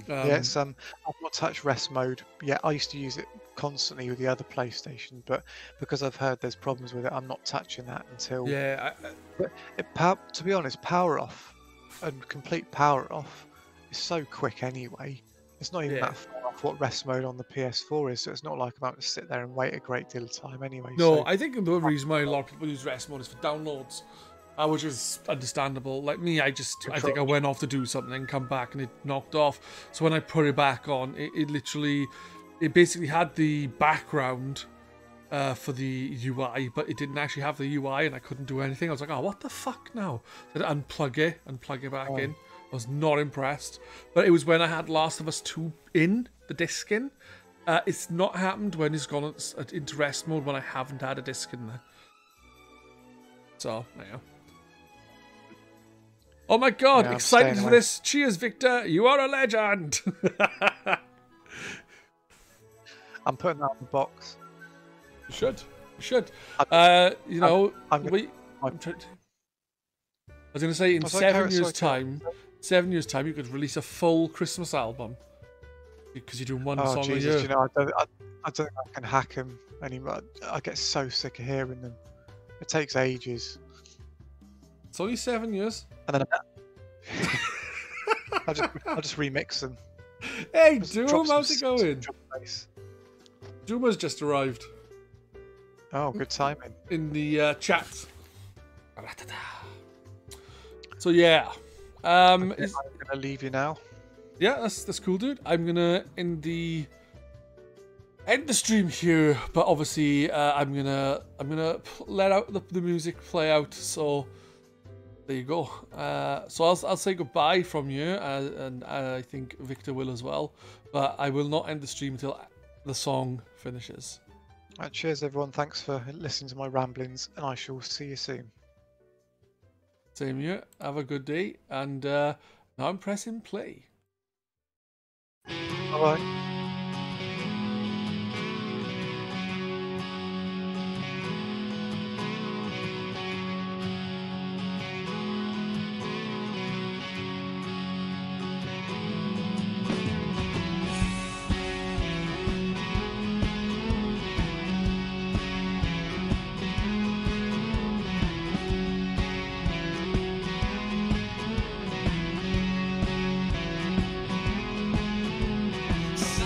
Yeah, it's I've not touched rest mode yet. I used to use it constantly with the other PlayStation, but because I've heard there's problems with it, I'm not touching that until. Yeah. To be honest, power off and complete power off is so quick anyway. It's not even that far off what rest mode on the PS4 is, so it's not like I'm about to sit there and wait a great deal of time anyway. No, so. I think the reason why a lot of people use rest mode is for downloads. Which is understandable. Like me, I think I went off to do something, come back, and it knocked off. So when I put it back on, it basically had the background for the UI, but it didn't actually have the UI, and I couldn't do anything. I was like, oh, what the fuck now? So I had to unplug it back in. I was not impressed. But it was when I had Last of Us 2 in, the disc in. It's not happened when it's gone into rest mode when I haven't had a disc in there. So, yeah. Oh my god, Yeah, excited for this. Cheers, Victor. You are a legend. I'm putting that in the box. You should. You should. I was going to say, in 7 years' time, you could release a full Christmas album. Because you're doing one song a year. You know, I don't think I can hack them anymore. I get so sick of hearing them. It takes ages. It's only 7 years. And then I'll just remix them. Hey, Doom, how's it going? Doom has just arrived. Oh, good timing. In the chat. So yeah. I'm gonna leave you now. Yeah, that's cool, dude. I'm gonna end the stream here, but obviously I'm gonna let out the music play out. So there you go. So I'll say goodbye from you, and I think Victor will as well. But I will not end the stream until the song finishes. Right, cheers, everyone. Thanks for listening to my ramblings, and I shall see you soon. Same here. Have a good day, and now I'm pressing play. Bye-bye. So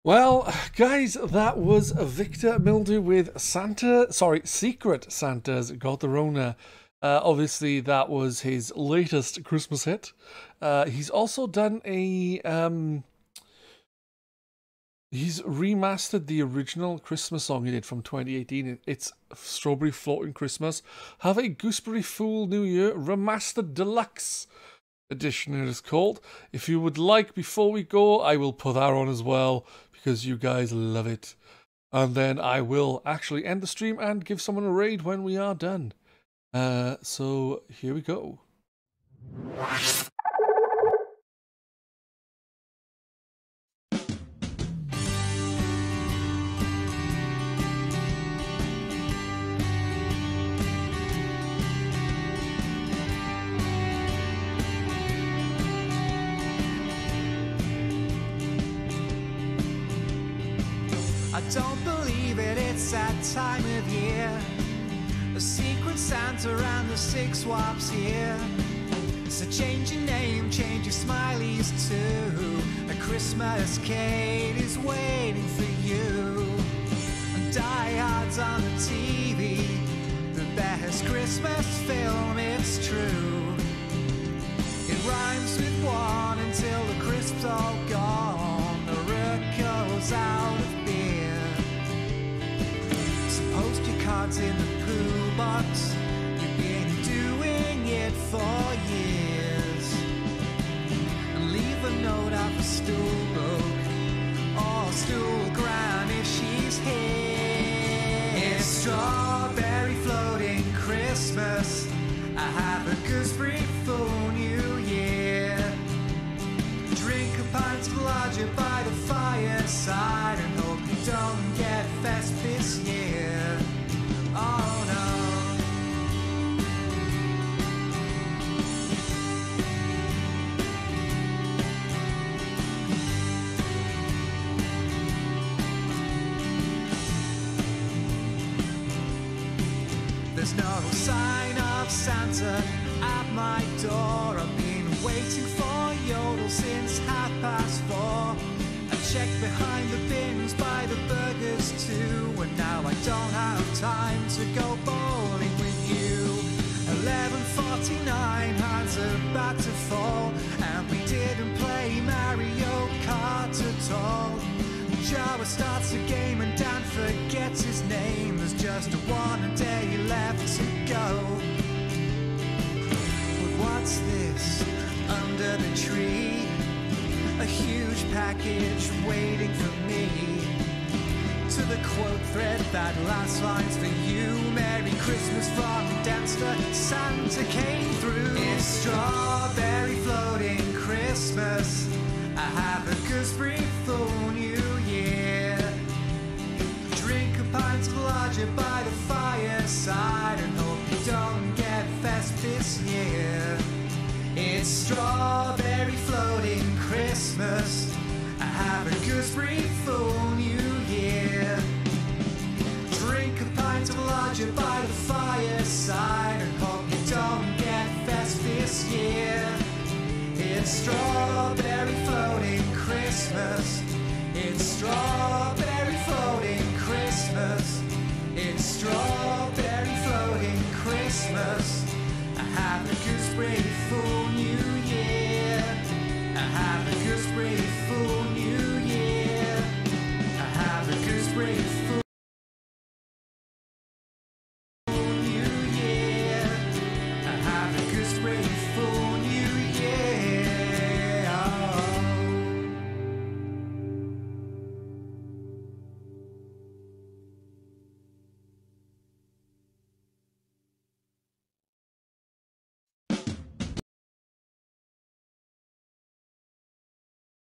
Well, guys, that was Victor Mildew with Secret Santa's Got the Rona. Obviously, that was his latest Christmas hit. He's also done a... he's remastered the original Christmas song he did from 2018. It's Strawberry Floating Christmas. Have a Gooseberry Fool New Year Remastered Deluxe Edition, it is called. If you would like, before we go, I will put that on as well, because you guys love it. And then I will actually end the stream and give someone a raid when we are done. So here we go. I don't believe it, it's that time of year. The Secret Santa and the Six Wops here. So change your name, change your smileys too. A Christmas Cade is waiting for you. And Die Hard's on the TV, the best Christmas film, it's true. It rhymes with one until the crisp's all gone. The rook goes out of beer. Post your cards in the poo box. You've been doing it for years. And leave a note out for stool book or stool ground if she's here. It's strawberry floating Christmas. I have a gooseberry full New Year. Drink a pint of lager by the fireside and hope you don't get fest this year. Oh no. There's no sign of Santa at my door. I've been waiting for yodel since 4:30. I checked behind the bins by the burgers too, and now I don't have time to go bowling with you. 11:49, hands are about to fall, and we didn't play Mario Kart at all. Jawa starts the game and Dan forgets his name. There's just one day left to go. But what's this under the tree? A huge package waiting for me. To the quote thread, that last line's for you. Merry Christmas from Dempster, Santa came through. It's strawberry floating Christmas. I have a gooseberry full New Year. Drink a pint of lager by the fireside and hope you don't get fest this year. It's strawberry floating Christmas. I have a gooseberry full New Year. Drink a pint of lager by the fireside and hope you don't get fest this year. It's strawberry floating Christmas. It's strawberry floating Christmas. It's strawberry floating Christmas. I have a gooseberry